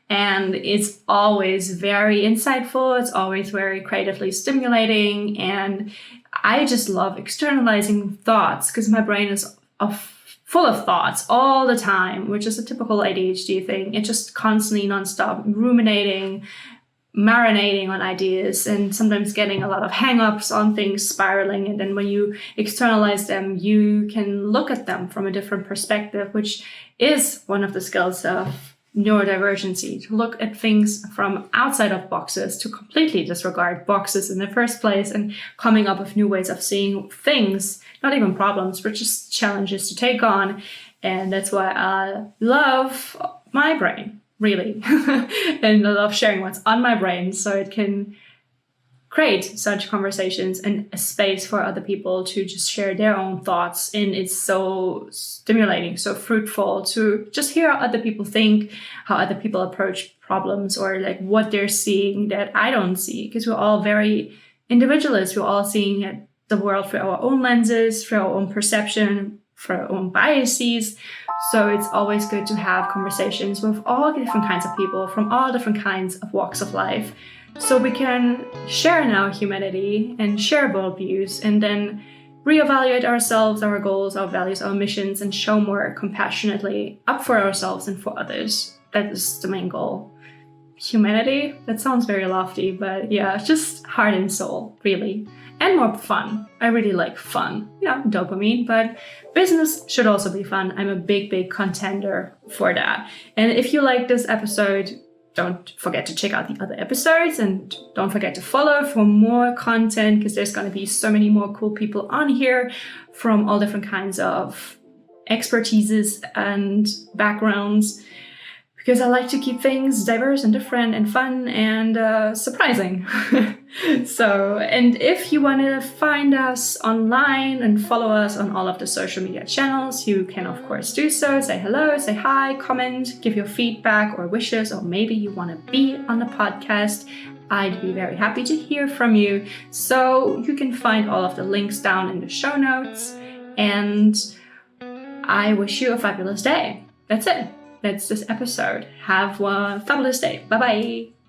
And it's always very insightful. It's always very creatively stimulating. And I just love externalizing thoughts because my brain is full of thoughts all the time, which is a typical ADHD thing. It's just constantly nonstop ruminating, marinating on ideas, and sometimes getting a lot of hang-ups on things, spiraling. And then when you externalize them, you can look at them from a different perspective, which is one of the skills of neurodivergency, to look at things from outside of boxes, to completely disregard boxes in the first place, and coming up with new ways of seeing things, not even problems, but just challenges to take on. And that's why I love my brain, really. And I love sharing what's on my brain so it can create such conversations and a space for other people to just share their own thoughts. And it's so stimulating, so fruitful to just hear how other people think, how other people approach problems, or like what they're seeing that I don't see, because we're all very individualist. We're all seeing the world through our own lenses, through our own perception, through our own biases. So it's always good to have conversations with all different kinds of people from all different kinds of walks of life, so we can share in our humanity and share worldviews, and then reevaluate ourselves, our goals, our values, our missions, and show more compassionately up for ourselves and for others. That is the main goal. Humanity? That sounds very lofty, but yeah, just heart and soul, really. And more fun. I really like fun. Dopamine, but business should also be fun. I'm a big contender for that. And if you like this episode, don't forget to check out the other episodes, and don't forget to follow for more content, because there's going to be so many more cool people on here from all different kinds of expertises and backgrounds, because I like to keep things diverse and different and fun and surprising. So, and if you want to find us online and follow us on all of the social media channels, you can of course do so. Say hello, say hi, comment, give your feedback or wishes, or maybe you want to be on the podcast. I'd be very happy to hear from you. So you can find all of the links down in the show notes. And I wish you a fabulous day. That's it. That's this episode. Have a fabulous day. Bye-bye.